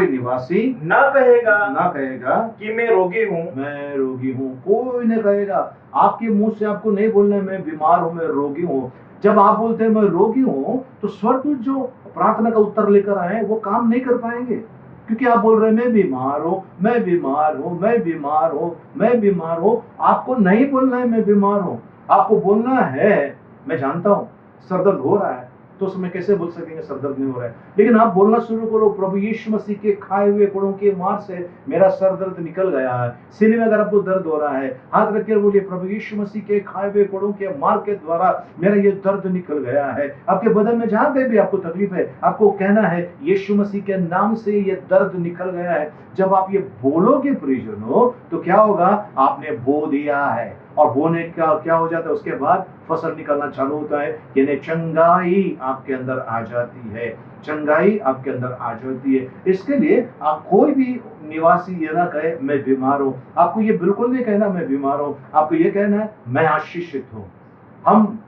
निवासी न कहेगा कि मैं रोगी हूँ। मैं रोगी हूँ। कोई नहीं कहेगा। आपके मुंह से आपको नहीं बोलना है मैं बीमार हूँ, मैं रोगी हूँ। जब आप बोलते हैं मैं रोगी हूँ तो स्वर्गदूत जो प्रार्थना का उत्तर लेकर आए वो काम नहीं कर पाएंगे, क्योंकि आप बोल रहे हैं मैं बीमार हूँ, मैं बीमार हूँ, मैं बीमार हूँ, मैं बीमार हूँ। आपको नहीं बोलना है मैं बीमार हूँ, आपको बोलना है मैं जानता हूँ सरदर्द हो रहा है। तो उसमें कैसे बोल सकेंगे सरदर्द नहीं हो रहा है? लेकिन आप बोलना शुरू करो प्रभु यीशु मसीह के खाए हुए कोड़ों के मार से मेरा सर दर्द निकल गया है। सीने में अगर आपको दर्द हो रहा है हाथ रख के बोलिए प्रभु यीशु मसीह के खाए हुए कोड़ों के मार के द्वारा मेरा ये दर्द निकल गया है। आपके बदन में जहां कहीं भी आपको तकलीफ है आपको कहना है यीशु मसीह के नाम से ये दर्द निकल गया है। जब आप ये बोलोगे प्रियजनों तो क्या होगा? आपने बो दिया है, और बोने का क्या हो जाता है? उसके बाद फसल निकलना चालू होता है, यानी चंगाई आपके अंदर आ जाती है, चंगाई आपके अंदर आ जाती है। इसके लिए आप कोई भी निवासी ये ना कहे मैं बीमार हूं। आपको ये बिल्कुल नहीं कहना मैं बीमार हूं, आपको ये कहना है मैं आशीषित हूं। हम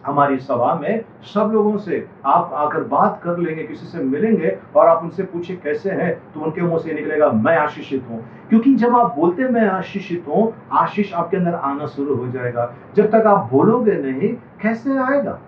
हमारी सभा में सब लोगों से आप आकर बात कर लेंगे, किसी से मिलेंगे और आप उनसे पूछे कैसे हैं तो उनके मुंह से निकलेगा मैं आशीषित हूं। क्योंकि जब आप बोलते मैं आशीषित हूं आशीष आपके अंदर आना शुरू हो जाएगा। जब तक आप बोलोगे नहीं कैसे आएगा?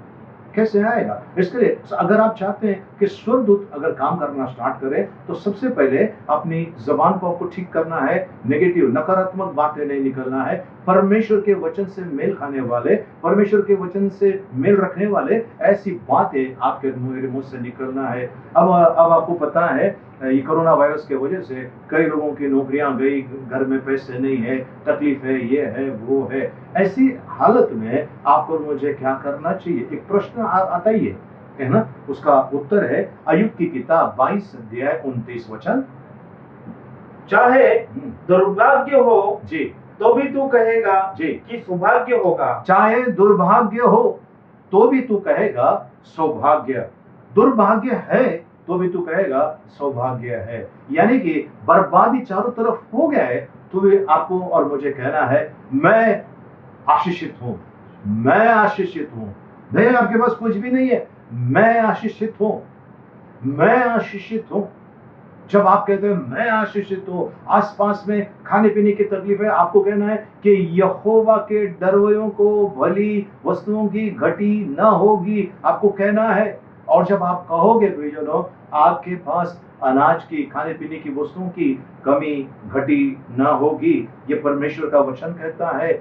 कैसे आएगा? इसके लिए अगर आप चाहते हैं कि स्वर्गदूत अगर काम करना स्टार्ट करे तो सबसे पहले अपनी जबान को आपको ठीक करना है। नेगेटिव नकारात्मक बातें नहीं निकलना है। परमेश्वर के वचन से मेल खाने वाले, परमेश्वर के वचन से मेल रखने वाले ऐसी बातें आपके मेरे मुंह से निकलना है। अब आपको पता है ये कोरोना वायरस के वजह से कई लोगों की नौकरियां गई, घर में पैसे नहीं है, तकलीफ है, ये है वो है। ऐसी हालत में आपको मुझे क्या करना चाहिए? एक प्रश्न आता ही है ना? उसका उत्तर है अय्यूब की किताब 22 अध्याय 29 वचन। चाहे दुर्भाग्य हो जी तो भी तू कहेगा जी कि सौभाग्य होगा। चाहे दुर्भाग्य हो तो भी तू कहेगा सौभाग्य। दुर्भाग्य है तो भी तू कहेगा सौभाग्य है। यानी कि बर्बादी चारों तरफ हो गया है तो भी आपको और मुझे कहना है मैं आशीषित हूं, मैं आशीषित हूं। नहीं आपके पास कुछ भी नहीं है, मैं आशीषित हूं, मैं आशीषित हूं। जब आप कहते हैं मैं आशीषित हूं, आसपास में खाने पीने की तकलीफ है, आपको कहना है कि यहोवा के डरवों को भली वस्तुओं की घटी न होगी, आपको कहना है। और जब आप कहोगे प्रियजनों आपके पास अनाज की खाने पीने की वस्तुओं की कमी घटी न होगी, ये परमेश्वर का वचन कहता है।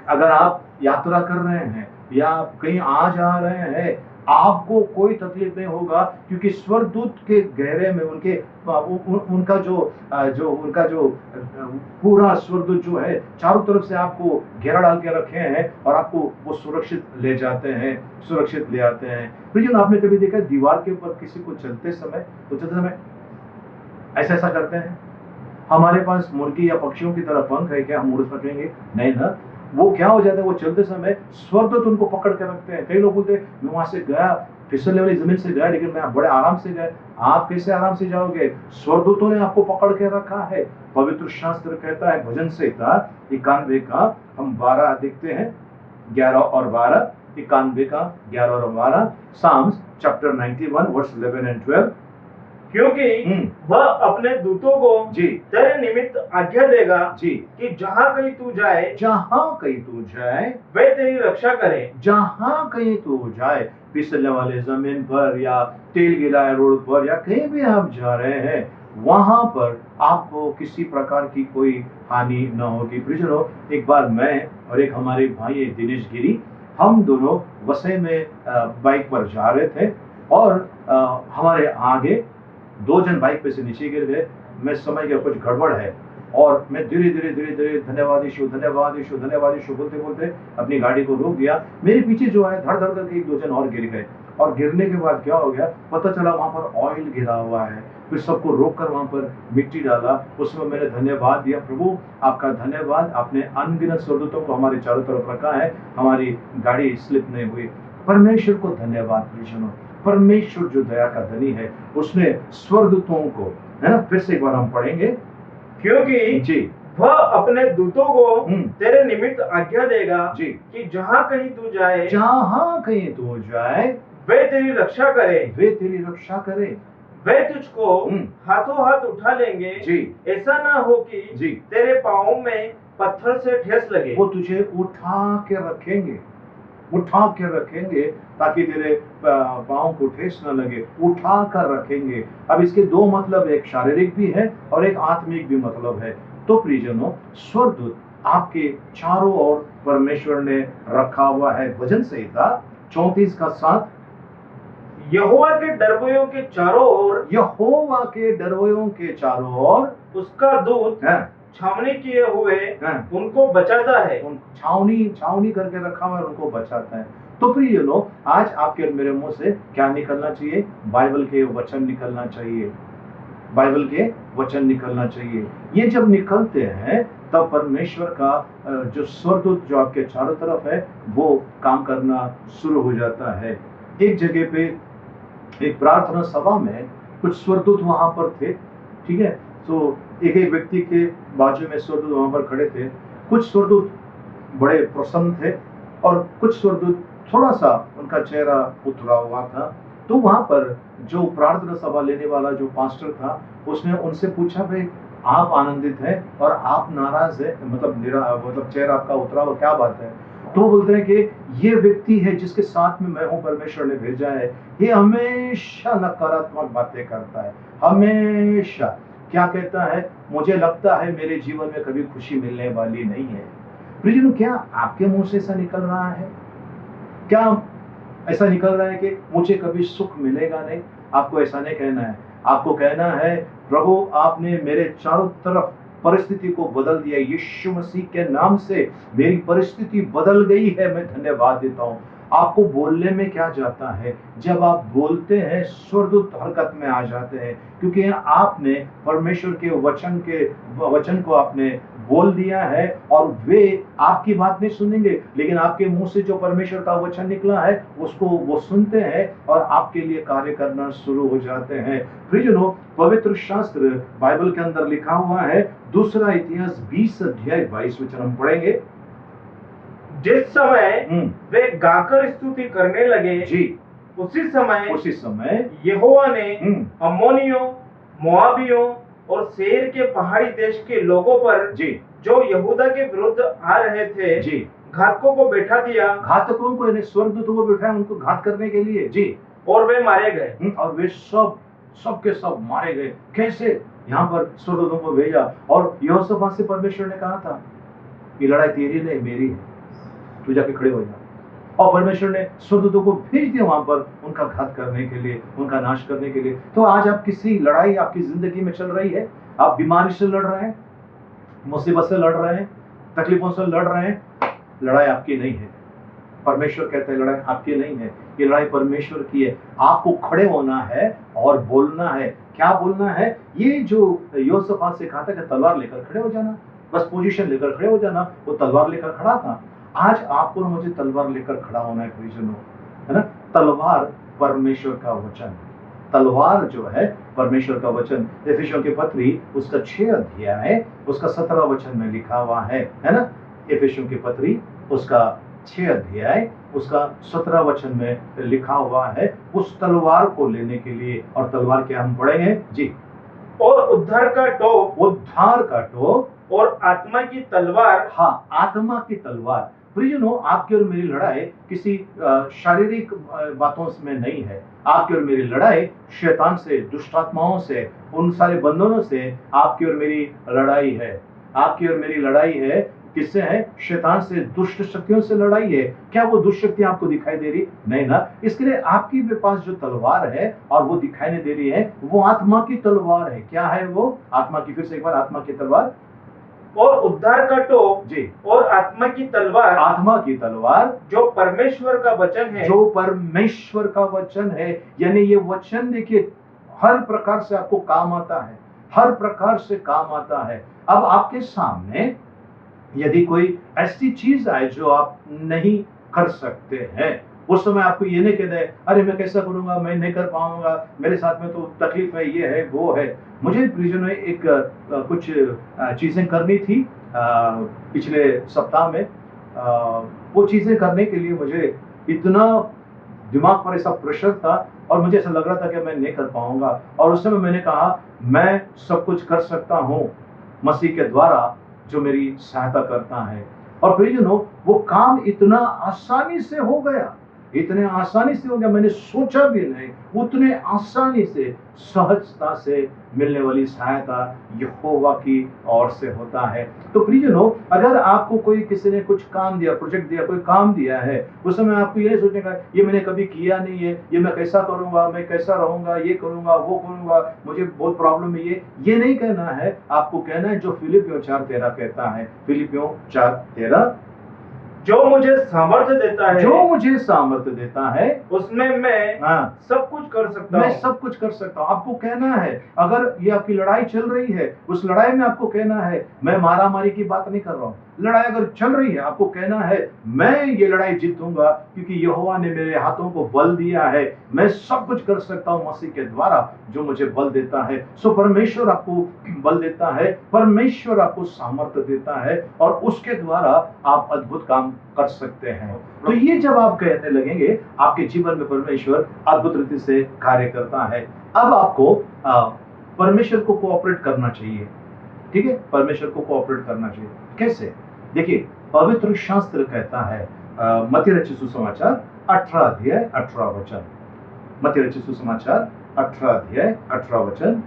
अगर आप यात्रा कर रहे हैं या आप कहीं आ जा रहे हैं आपको कोई तकलीफ नहीं होगा, क्योंकि स्वर्गदूत के गहरे में उनका जो पूरा स्वर्गदूत जो है चारों तरफ से आपको घेरा डाल के रखे हैं और आपको वो सुरक्षित ले जाते हैं, सुरक्षित ले आते हैं। प्रियजन आपने कभी देखा दीवार के ऊपर किसी को चलते समय ऐसा करते हैं? हमारे पास मुर्गी या पक्षियों की तरह पंख है क्या? हम उड़ सकेंगे? नहीं ना। वो क्या हो जाता है, वो चलते समय स्वर्गदूत उनको पकड़ के रखते हैं। कई लोग बोलते हैं मैं वहां से गया, फिसलने वाली जमीन से गया, लेकिन मैं बड़े आराम से गया। आप कैसे आराम से जाओगे? स्वर्गदूतों ने आपको पकड़ के रखा है। पवित्र शास्त्र कहता है भजन संहिता 91 का हम 12 देखते हैं, 11 और 12, 91 का 11 और 12, साम्स चैप्टर 91 वर्स 11 एंड 12। क्योंकि वह अपने दूतों को जी तेरे निमित्त आज्ञा देगा जी कि जहाँ कहीं तू जाए वे तेरी रक्षा करे। जहाँ कहीं तू जाए, फिसलने वाले जमीन पर या तेल गिराए रोड पर या कहीं भी आप जा रहे हैं वहां पर आपको किसी प्रकार की कोई हानि न होगी। प्रियजनों एक बार मैं और एक हमारे भाई दिनेश गिरी हम दोनों वसई में बाइक पर जा रहे थे और हमारे आगे 2 जन बाइक पे से नीचे गिर गए। मैं समझ गया कुछ गड़बड़ है और मैं धीरे धीरे धन्यवाद यीशु बोलते बोलते अपनी गाड़ी को रोक दिया। मेरे पीछे जो है धड़ धड़ करके 1-2 जन और गिर गए और गिरने के बाद क्या हो गया पता चला वहां पर ऑयल गिरा हुआ है। फिर सबको रोक कर वहां पर मिट्टी डाला, उसमें मैंने धन्यवाद दिया, प्रभु आपका धन्यवाद, आपने अनगिनत स्वर्गदूतों को हमारे चारों तरफ रखा है, हमारी गाड़ी स्लिप नहीं हुई। परमेश्वर को धन्यवाद। प्रियजनों परमेश्वर जो दया का धनी है उसने स्वर्गदूतों को, है ना, फिर से एक बार हम पढ़ेंगे, क्योंकि जी वह अपने दूतों को तेरे निमित्त आज्ञा देगा जी कि जहाँ कहीं तू जाए वे वे तेरी रक्षा करे। तेरी रक्षा करे। वे तुझको हम्म। हाथों हाथ उठा लेंगे, जी ऐसा ना हो कि जी, तेरे पाँव में पत्थर से ठेस लगे। वो तुझे उठा के रखेंगे ताकि तेरे पाँव को ठेस न लगे, उठा कर रखेंगे। अब इसके दो मतलब, एक शारीरिक भी है और एक आत्मिक भी मतलब है। तो प्रियजनों, स्वर्गदूत आपके चारों ओर परमेश्वर ने रखा हुआ है। भजन संहिता 34 का 7, यहोवा के डरवों के चारों ओर यहोवा के डरवों के चारों ओर उसका दूत है, छावनी किए हुए है, उनको बचाता है। उन छावनी करके रखा हुआ है, उनको बचाता है। तो प्रिय लोग, आज आपके और मेरे मुंह से क्या निकलना चाहिए? बाइबल के वचन निकलना चाहिए। बाइबल के वचन निकलना चाहिए। ये जब निकलते हैं तब परमेश्वर का जो स्वर्गदूत जो आपके चारों तरफ है वो काम करना शुरू हो जाता है। एक जगह पे एक प्रार्थना सभा में कुछ स्वर्गदूत वहां पर थे, ठीक है। तो एक एक व्यक्ति के बाजू में स्वर्गदूत वहां पर खड़े थे। कुछ स्वर्गदूत बड़े प्रसन्न थे और कुछ स्वर्गदूत थोड़ा सा उनका चेहरा उतरा हुआ था। तो वहां पर जो प्रार्थना सभा लेने वाला जो पास्टर था, उसने उनसे पूछा, भाई आप आनंदित हैं और आप नाराज है, मतलब चेहरा आपका उतरा हुआ, क्या बात है? तो वो बोलते हैं कि ये व्यक्ति है जिसके साथ में मैं हूँ, परमेश्वर ने भेजा है, ये हमेशा नकारात्मक बातें करता है, हमेशा क्या कहता है, मुझे लगता है मेरे जीवन में कभी खुशी मिलने वाली नहीं है। प्रियजनों, क्या आपके मुंह से ऐसा निकल रहा है? क्या ऐसा निकल रहा है कि मुझे कभी सुख मिलेगा नहीं? आपको ऐसा नहीं कहना है। आपको कहना है, प्रभु आपने मेरे चारों तरफ परिस्थिति को बदल दिया। यीशु मसीह के नाम से मेरी परिस्थिति बदल गई है, मैं धन्यवाद देता हूँ। आपको बोलने में क्या जाता है? जब आप बोलते हैं स्वर्गदूत हरकत में आ जाते हैं, क्योंकि आपने परमेश्वर के वचन को आपने बोल दिया है और वे आपकी बात नहीं सुनेंगे, लेकिन आपके मुंह से जो परमेश्वर का वचन निकला है उसको वो सुनते हैं और आपके लिए कार्य करना शुरू हो जाते हैं। प्रियजनों, पवित्र शास्त्र बाइबल के अंदर लिखा हुआ है, दूसरा इतिहास 20 अध्याय 22 वचन हम पढ़ेंगे। जिस समय वे गाकर स्तुति करने लगे, जी, उसी समय यहोवा ने अम्मोनियों, मोआबियों और सेर के पहाड़ी देश के लोगों पर जी, जो यहूदा के विरुद्ध आ रहे थे, जी, घातकों को बैठा दिया। घातकों को, यानी स्वर्गदूतों को बिठाया उनको घात करने के लिए। जी, और वे मारे गए। और वे सब के सब मारे गए। कैसे? यहाँ पर स्वर्गदूतों को भेजा और यहोशप्हात से परमेश्वर ने कहा था, ये लड़ाई तेरी नहीं मेरी है, तू जाके खड़े हो जा। और परमेश्वर ने स्वर्गदूतों को भेज दिया वहां पर उनका घात करने के लिए, उनका नाश करने के लिए। तो आज आप किसी लड़ाई आपकी जिंदगी में चल रही है, आप बीमारी से लड़ रहे हैं, मुसीबत से लड़ रहे हैं, तकलीफों से लड़ रहे हैं, लड़ाई आपकी नहीं है। परमेश्वर कहते हैं लड़ाई आपकी नहीं है, ये लड़ाई परमेश्वर की है। आपको खड़े होना है और बोलना है। क्या बोलना है? ये जो यहोशप्हात से कहा था कि तलवार लेकर खड़े हो जाना, बस पोजीशन लेकर खड़े हो जाना। वो तलवार लेकर खड़ा था। आज आपको और मुझे तलवार लेकर खड़ा होना है प्रियजनों, है ना। तलवार परमेश्वर का वचन, तलवार जो है परमेश्वर का वचन। एफिसियों की पत्री उसका 6 अध्याय उसका 17 वचन में लिखा हुआ है ना। एफिसियों की पत्री उसका 6 अध्याय उसका 17 वचन में लिखा हुआ है, उस तलवार को लेने के लिए। और तलवार क्या हम पढ़ेंगे? जी, और उद्धार का टोप और आत्मा की तलवार। हाँ, आत्मा की तलवार। प्रियजनों, आपकी और मेरी लड़ाई किसी शारीरिक बातों में नहीं है। आपकी और मेरी लड़ाई शैतान से, दुष्ट आत्माओं से, उन सारे बंधनों से आपकी और मेरी लड़ाई है। आपकी और मेरी लड़ाई है किससे है? शैतान से, दुष्ट शक्तियों से लड़ाई है। क्या वो दुष्ट शक्ति आपको दिखाई दे रही? नहीं ना। इसके लिए आपके पास जो तलवार है और वो दिखाई नहीं दे रही है, वो आत्मा की तलवार है। क्या है वो? आत्मा की, फिर से एक बार, आत्मा की तलवार और उद्धार का टोप जी, और आत्मा की तलवार जो परमेश्वर का वचन है। यानी ये वचन देखिए हर प्रकार से आपको काम आता है, हर प्रकार से काम आता है। अब आपके सामने यदि कोई ऐसी चीज आए जो आप नहीं कर सकते हैं, उस समय आपको ये नहीं कहना है, अरे मैं कैसा करूंगा, मैं नहीं कर पाऊंगा, मेरे साथ में तो तकलीफ है, ये है, वो है। मुझे प्रियजनों एक कुछ चीजें करनी थी पिछले सप्ताह में। वो चीजें करने के लिए मुझे इतना दिमाग पर ऐसा प्रेशर था और मुझे ऐसा लग रहा था कि मैं नहीं कर पाऊंगा। और उस समय मैंने कहा, मैं सब कुछ कर सकता हूँ मसीह के द्वारा जो मेरी सहायता करता है। और प्रियजनों, वो काम इतना आसानी से हो गया, इतने आसानी से हो गया, मैंने सोचा भी नहीं। उतने आसानी से, सहजता से मिलने वाली सहायता यहोवा की ओर से होता है। तो प्रियजनों, अगर आपको कोई किसी ने कुछ काम दिया, प्रोजेक्ट दिया, कोई काम दिया है, उस समय आपको ये नहीं सोचने का ये मैंने कभी किया नहीं है, ये मैं कैसा करूंगा, मैं कैसा रहूंगा, ये करूंगा, वो करूंगा, मुझे बहुत प्रॉब्लम है, ये नहीं कहना है। आपको कहना है जो फिलिपियों 4:13 कहता है। फिलिपियों 4:13, जो मुझे सामर्थ्य देता है, जो मुझे सामर्थ्य देता है उसमें मैं हाँ, सब कुछ कर सकता मैं हूँ। सब कुछ कर सकता हूँ। आपको कहना है, अगर ये आपकी लड़ाई चल रही है, उस लड़ाई में आपको कहना है, मैं मारामारी की बात नहीं कर रहा हूँ। लड़ाई अगर चल रही है, आपको कहना है, मैं ये लड़ाई जीतूंगा क्योंकि यहोवा ने मेरे हाथों को बल दिया है। मैं सब कुछ कर सकता हूँ मसीह के द्वारा जो मुझे बल देता है। सो परमेश्वर आपको बल देता है, परमेश्वर आपको सामर्थ्य देता है और उसके द्वारा आप अद्भुत काम कर सकते हैं। तो ये जब आप कहने लगेंगे, आपके जीवन में परमेश्वर अद्भुत रीति से कार्य करता है। अब आपको परमेश्वर को कोऑपरेट करना चाहिए। ठीक है, परमेश्वर को कोऑपरेट करना चाहिए। कैसे? देखिए, पवित्र शास्त्र कहता है, मत्ती रचित सुसमाचार 18:18 मत्ती रचित सुसमाचार 18:18।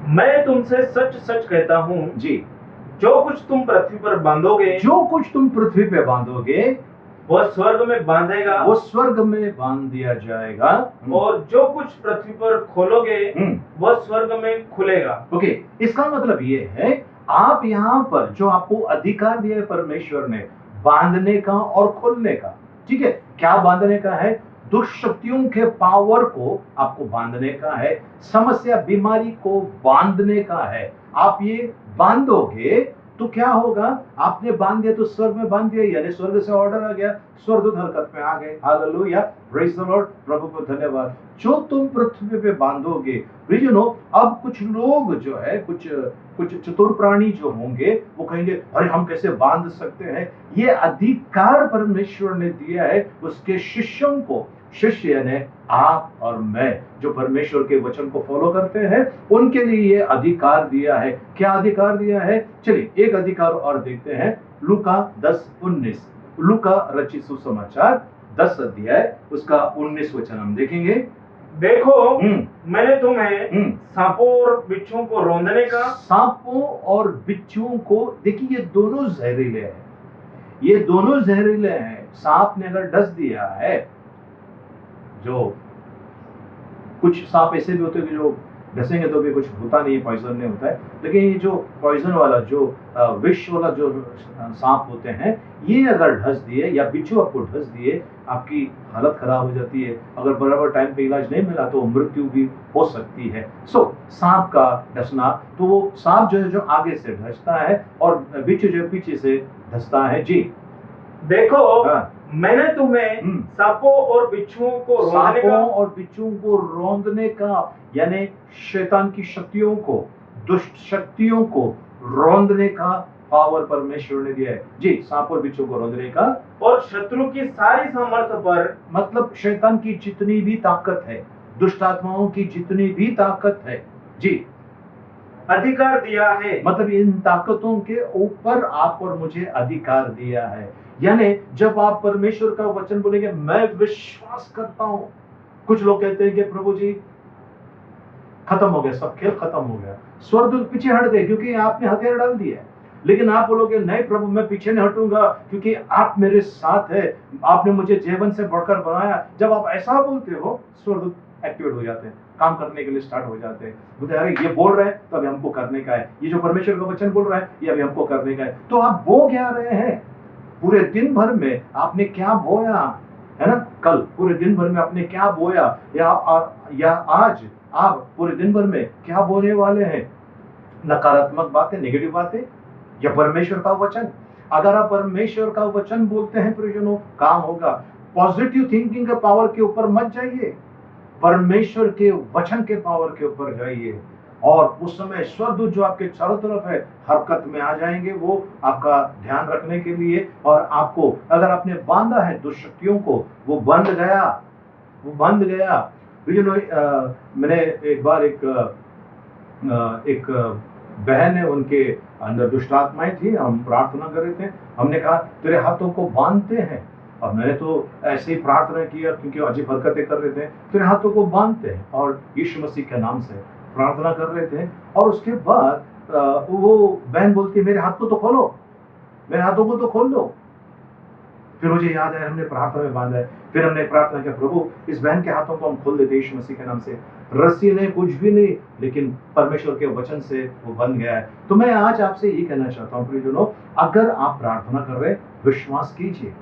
मैं तुमसे सच सच कहता हूँ, जी, जो कुछ तुम पृथ्वी पर बांधोगे, जो कुछ तुम पृथ्वी पे बांधोगे वह स्वर्ग में बांधेगा, वो स्वर्ग में बांध दिया जाएगा। और जो कुछ पृथ्वी पर खोलोगे वह स्वर्ग में खुलेगा। ओके, इसका मतलब ये है, आप यहाँ पर जो आपको अधिकार दिया है परमेश्वर ने, बांधने का और खोलने का। ठीक है, क्या बांधने का है? दुष्शक्तियों के पावर को आपको बांधने का है, समस्या बीमारी को बांधने का है। आप ये बांधोगे तो क्या होगा? आपने बांध दिया तो स्वर्ग में बांध दिया, यानी स्वर्ग से ऑर्डर आ गया, स्वर्गदूत हरकत में आ गए। हालेलुया, प्रेज द लॉर्ड, प्रभु को धन्यवाद। जो तुम पृथ्वी पे बांधोगे, प्रियजनों, अब कुछ लोग जो है, कुछ चतुर प्राणी जो होंगे, वो कहेंगे, अरे हम कैसे बांध सकते हैं? ये अधिकार परमेश्वर ने दिया है उसके शिष्यों को। शिष्य ने आप और मैं जो परमेश्वर के वचन को फॉलो करते हैं, उनके लिए ये अधिकार दिया है। क्या अधिकार दिया है? चलिए एक अधिकार और देखते हैं। लूका 10:19, लूका रचित सुसमाचार 10 अध्याय उसका 19 वचन हम देखेंगे। देखो, मैंने तुम्हें सांपों और बिच्छुओं को रौंदने का, सांपों और बिच्छुओं को, देखिए ये दोनों जहरीले हैं, ये दोनों जहरीले हैं। सांप ने अगर डस दिया है, जो कुछ सांप ऐसे भी होते हैं कि जो डसेंगे तो भी कुछ होता नहीं है, पॉइजन नहीं होता है, लेकिन ये जो पॉइजन वाला, जो विष वाला जो सांप होते हैं, ये अगर ढस दिए या बिच्छू आपको ढस दिए, आपकी हालत खराब हो जाती है। अगर बराबर टाइम पे इलाज नहीं मिला तो मृत्यु भी हो सकती है। सो सांप का डसना, तो वो सांप जो है जो आगे से ढसता है और बिच्छू जो पीछे से ढसता है। जी, देखो, मैंने तुम्हें सांपों और बिच्छुओं को रौंदने का, और बिच्छुओं को रौंदने का, यानी शैतान की शक्तियों को, दुष्ट शक्तियों को रौंदने का पावर परमेश्वर ने दिया है। जी, सांप और बिच्छू को रौंदने का, और शत्रु की सारी सामर्थ्य पर, मतलब शैतान की जितनी भी ताकत है, दुष्ट आत्माओं की जितनी भी ताकत है, जी, अधिकार दिया है। मतलब इन ताकतों के ऊपर आप और मुझे अधिकार दिया है। यानी जब आप परमेश्वर का वचन बोलेंगे, मैं विश्वास करता हूं। कुछ लोग कहते हैं कि प्रभु जी खत्म हो गया, सब खेल खत्म हो गया, स्वर्गदूत पीछे हट गए क्योंकि आपने हथियार डाल दिया है। लेकिन आप बोलोगे, नहीं प्रभु, मैं पीछे नहीं हटूंगा क्योंकि आप मेरे साथ है, आपने मुझे जीवन से बढ़कर बनाया। जब आप ऐसा बोलते हो, स्वर्गदूत एक्टिवेट हो जाते हैं, काम करने के लिए स्टार्ट हो जाते हैं। बोलते अरे ये बोल रहे हैं तो अभी हमको करने का है, ये जो परमेश्वर का वचन बोल रहा है ये अभी हमको करने का है। तो आप बो क्या रहे हैं? पूरे दिन भर में आपने क्या बोया है ना? कल पूरे दिन भर में आपने क्या बोया, या आज आप पूरे दिन भर में क्या बोलने वाले हैं? नकारात्मक बातें, नेगेटिव बातें, या परमेश्वर का वचन? अगर आप परमेश्वर का वचन बोलते हैं प्रियजनों, काम होगा। पॉजिटिव थिंकिंग के पावर के ऊपर मत जाइए, परमेश्वर के वचन के पावर के ऊपर जाइए। और उस समय स्वर्गदूत जो आपके चारों तरफ है हरकत में आ जाएंगे, वो आपका ध्यान रखने के लिए। और आपको अगर आपने बांधा है दुष्शक्तियों को, वो बंध गया, वो बंध गया। मैंने एक बार एक बहन है, उनके अंदर दुष्ट आत्माएं थी, हम प्रार्थना कर रहे थे, हमने कहा तेरे हाथों को बांधते हैं, और मैंने तो ऐसे ही प्रार्थना किया क्योंकि अजीब हरकतें कर रहे थे, तेरे हाथों को बांधते हैं, और यीशु मसीह के नाम से प्रार्थना कर रहे थे। और उसके बाद वो बहन बोलती है मेरे हाथ को तो खोलो, मेरे हाथों को तो खोल दो। फिर मुझे याद है हमने प्रार्थना में बांधा है, फिर हमने प्रार्थना किया प्रभु इस बहन के हाथों को हम खोल देते यीशु मसीह के नाम से। रस्सी नहीं, कुछ भी नहीं, लेकिन परमेश्वर के वचन से वो बन गया है। तो मैं आज आपसे यही कहना चाहता हूँ प्रियजनों, अगर आप प्रार्थना कर रहे विश्वास कीजिए।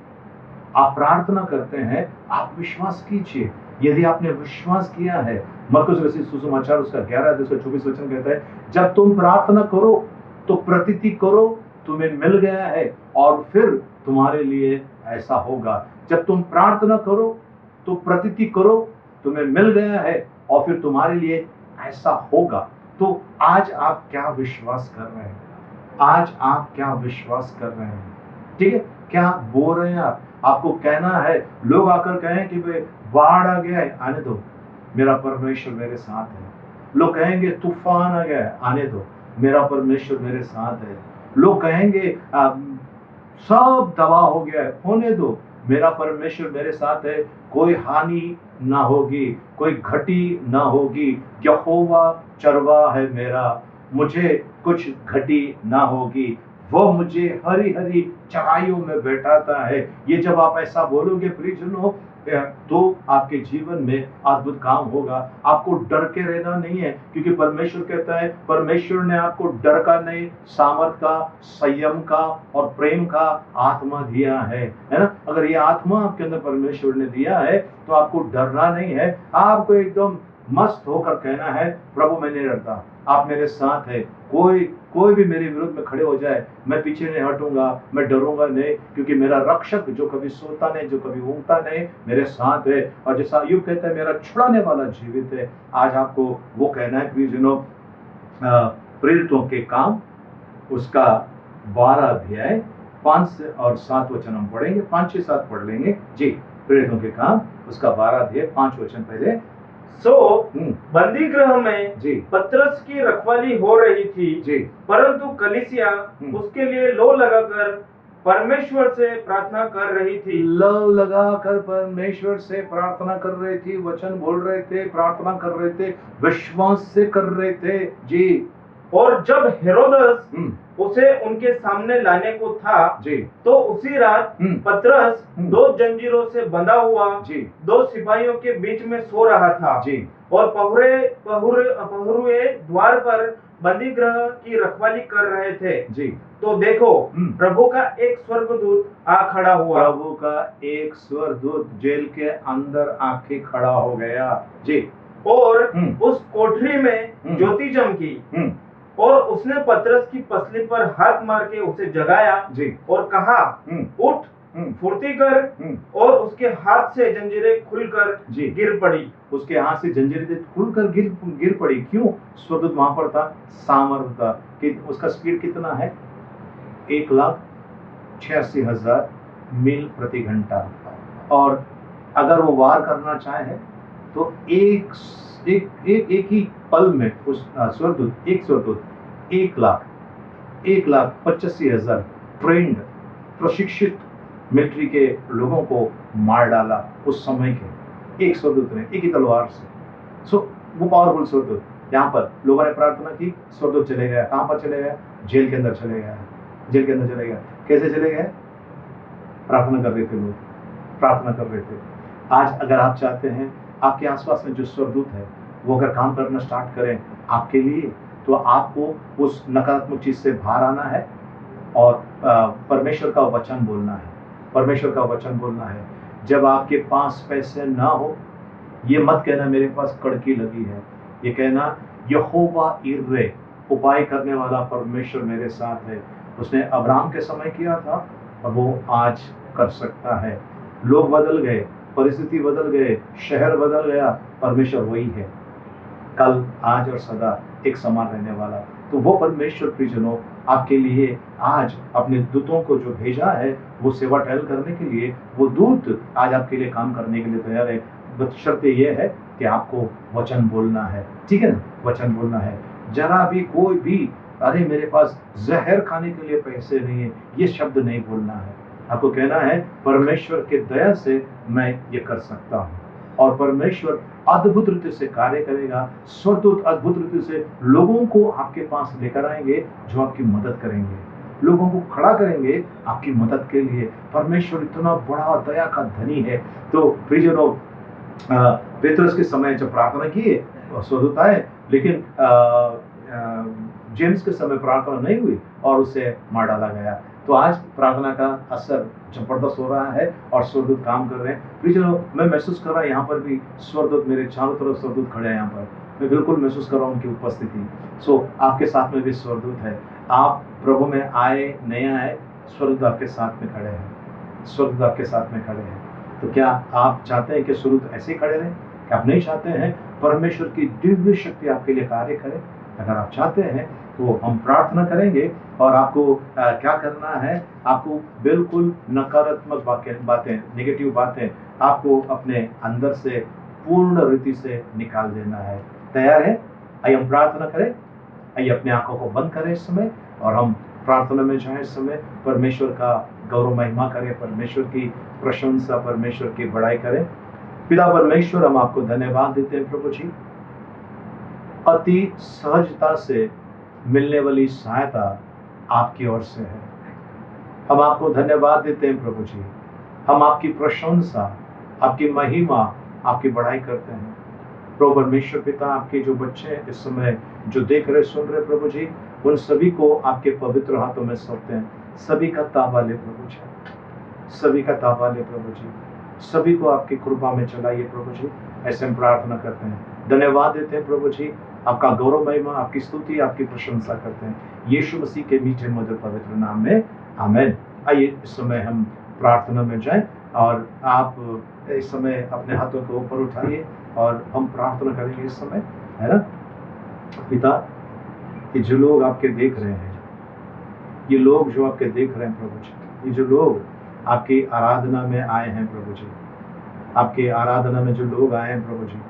आप प्रार्थना करते हैं, आप विश्वास कीजिए। यदि आपने विश्वास किया है, मरकुस रचित सुसमाचार उसका 11 अध्याय उसका 24 वचन कहता है, जब तुम प्रार्थना करो तो प्रतीति करो तुम्हें मिल गया है और फिर तुम्हारे लिए ऐसा होगा। जब तुम प्रार्थना करो तो प्रतीति करो तुम्हें मिल गया है और फिर तुम्हारे लिए ऐसा होगा। तो आज आप क्या विश्वास कर रहे हैं? आज आप क्या विश्वास कर रहे हैं? ठीक है, क्या बोल रहे हैं आप? आपको कहना है, लोग आकर कहें कि भाई बाढ़ आ गया है, आने दो, मेरा परमेश्वर मेरे साथ है। लोग कहेंगे तूफान आ गया है, आने दो, मेरा परमेश्वर मेरे साथ है। लोग कहेंगे सब तबाह हो गया है, होने दो, मेरा परमेश्वर मेरे साथ है। कोई हानि ना होगी, कोई घटी ना होगी। यहोवा चरवा है मेरा, मुझे कुछ घटी ना होगी। वो मुझे हरी हरी चराइयों में बैठाता है। ये जब आप ऐसा बोलोगे प्रियजनों, तो आपके जीवन में अद्भुत काम होगा। आपको डर के रहना नहीं है, क्योंकि परमेश्वर कहता है, परमेश्वर ने आपको डर का नहीं, सामर्थ का, संयम का और प्रेम का आत्मा दिया है ना। अगर ये आत्मा आपके अंदर परमेश्वर ने दिया है तो आपको डरना नहीं है। आपको एकदम मस्त होकर कहना है, प्रभु मैं नहीं डरता, आप मेरे साथ है। कोई भी मेरे विरुद्ध में खड़े हो जाए, मैं पीछे नहीं हटूंगा, मैं डरूंगा नहीं, क्योंकि मेरा रक्षक जो कभी सोता नहीं, जो कभी ऊँगता नहीं, मेरे साथ है। और जैसा अय्यूब कहता है, मेरा छुड़ाने वाला जीवित है। आज आपको वो कहना है प्रियजनों, प्रेरितों के काम उसका 12 अध्याय 5 और 7 वचन हम पढ़ेंगे, 5, 6, 7 पढ़ लेंगे जी। प्रेरितों के काम उसका 12 अध्याय 5 वचन पहले। सो बंदी गृह में जी पतरस की रखवाली हो रही थी जी, परंतु कलीसिया उसके लिए लो लगाकर परमेश्वर से प्रार्थना कर रही थी। लव लगाकर परमेश्वर से प्रार्थना कर रहे थे, वचन बोल रहे थे, प्रार्थना कर रहे थे, विश्वास से कर रहे थे जी। और जब हेरोदस उसे उनके सामने लाने को था जी, तो उसी रात पतरस 2 जंजीरों से बंधा हुआ जी 2 सिपाहियों के बीच में सो रहा था जी, और पहरुए द्वार पर बंदी गृह की रखवाली कर रहे थे जी। तो देखो प्रभु का एक स्वर्गदूत आ खड़ा हुआ। प्रभु का एक स्वर्गदूत जेल के अंदर आके खड़ा हो गया जी। और उस कोठरी में ज्योति चमकी और उसने पतरस की पसली पर हाथ मार के उसे जगाया जी और कहा, उठ, फुर्ती कर। और उसके हाथ से जंजीरें खुलकर जी गिर पड़ी। उसके हाथ से जंजीरें खुलकर गिर पड़ी। क्यों? स्वर्गदूत वहां पर था, सामर्थ था। कि उसका स्पीड कितना है? 1,86,000 मील प्रति घंटा। और अगर वो वार करना चाहे तो एक ही पल में उस स्वर्गदूत 1,85,000 ट्रेंड, प्रशिक्षित मिलिट्री के लोगों को मार डाला उस समय के एक स्वर्गदूत ने, एक ही तलवार से। सो वो पावरफुल स्वर्गदूत। यहाँ पर लोगों ने प्रार्थना की, स्वर्गदूत चले गया। कहाँ पर चले गया? जेल के अंदर चले गया। जेल के अंदर चले गया। कैसे चले गए? प्रार्थना कर रहे थे लोग, प्रार्थना कर रहे थे। आज अगर आप चाहते हैं आपके आसपास में जो स्वर्गदूत है वो अगर काम करना स्टार्ट करें आपके लिए, तो आपको उस नकारात्मक चीज से बाहर आना है और परमेश्वर का वचन बोलना है। परमेश्वर का वचन बोलना है। जब आपके पास पैसे ना हो, ये मत कहना मेरे पास कड़की लगी है। ये कहना यहोवा इर्रे, उपाय करने वाला परमेश्वर मेरे साथ है। उसने अब्राहम के समय किया था और वो आज कर सकता है। लोग बदल गए, परिस्थिति बदल गए, शहर बदल गया, परमेश्वर वही है कल, आज और सदा। एक समान रहने वाला। तो वो परमेश्वर प्रियजनों आपके लिए आज अपने दूतों को जो भेजा है वो सेवा टहल करने के लिए, वो दूत आज आपके लिए काम करने के लिए तैयार है। बशर्ते ये है कि आपको वचन बोलना है, ठीक है ना, वचन बोलना है। जरा भी कोई भी अरे मेरे पास जहर खाने के लिए पैसे नहीं है, ये शब्द नहीं बोलना है। आपको कहना है परमेश्वर के दया से मैं ये कर सकता हूँ, और परमेश्वर अद्भुत रीति से कार्य करेगा। स्वर्गदूत अद्भुत रीति से लोगों को आपके पास लेकर आएंगे जो आपकी मदद करेंगे, लोगों को खड़ा करेंगे आपकी मदद के लिए। परमेश्वर इतना बड़ा दया का धनी है। तो प्रियजनों, पेतरस के समय जब प्रार्थना की स्वर्गदूत आए, लेकिन जेम्स के समय प्रार्थना नहीं हुई और उसे मार डाला गया। तो आज प्रार्थना का असर जबरदस्त हो रहा है और स्वर्गदूत काम कर रहे हैं। प्रियजनों, मैं महसूस कर रहा हूँ यहाँ पर भी स्वर्गदूत, मेरे चारों तरफ स्वर्गदूत खड़े हैं। यहाँ पर मैं बिल्कुल महसूस कर रहा हूँ उनकी उपस्थिति। आपके साथ में भी स्वर्गदूत है। आप प्रभु में आए नहीं आए, स्वर्गदूत आपके साथ में खड़े हैं, स्वर्गदूत आपके साथ में खड़े हैं। तो क्या आप चाहते हैं कि स्वर्गदूत ऐसे ही खड़े रहें? क्या आप नहीं चाहते हैं परमेश्वर की दिव्य शक्ति आपके लिए कार्य करे? अगर आप चाहते हैं तो हम प्रार्थना करेंगे, और आपको क्या करना है, आपको बिल्कुल नकारात्मक बातें, नेगेटिव बातें आपको अपने अंदर से पूर्ण रीति से निकाल देना है। तैयार है? आइए हम प्रार्थना करें। आइए अपने आंखों को बंद करें इस समय, और हम प्रार्थना में जाएं। इस समय परमेश्वर का गौरव महिमा करें, परमेश्वर की प्रशंसा, परमेश्वर की बड़ाई करें। पिता परमेश्वर, हम आपको धन्यवाद देते हैं प्रभु जी, अति सहजता से मिलने वाली सहायता आपकी ओर से है। हम आपको धन्यवाद देते हैं प्रभु जी, हम आपकी प्रशंसा, आपकी महिमा, आपकी बड़ाई करते हैं। प्रभु परमेश्वर पिता, आपके जो बच्चे इस समय जो देख रहे सुन रहे प्रभु जी, उन सभी को आपके पवित्र हाथों में सौंपते हैं। सभी का ताबा ले प्रभु जी, सभी का ताबा ले प्रभु जी, सभी को आपकी कृपा में चलाइए प्रभु जी। ऐसे हम प्रार्थना करते हैं, धन्यवाद देते हैं प्रभु जी, आपका गौरव महिमा, आपकी स्तुति, आपकी प्रशंसा करते हैं यीशु मसीह के मीठे मधुर पवित्र नाम में, आमीन। आइए इस समय हम प्रार्थना में जाएं, और आप इस समय अपने हाथों को ऊपर उठाइए और हम प्रार्थना करेंगे इस समय, है ना। पिता, ये जो लोग आपके देख रहे हैं, ये लोग जो आपके देख रहे हैं प्रभु जी, ये जो लोग आपकी आराधना में आए हैं प्रभु जी, आपके आराधना में जो लोग आए हैं प्रभु जी,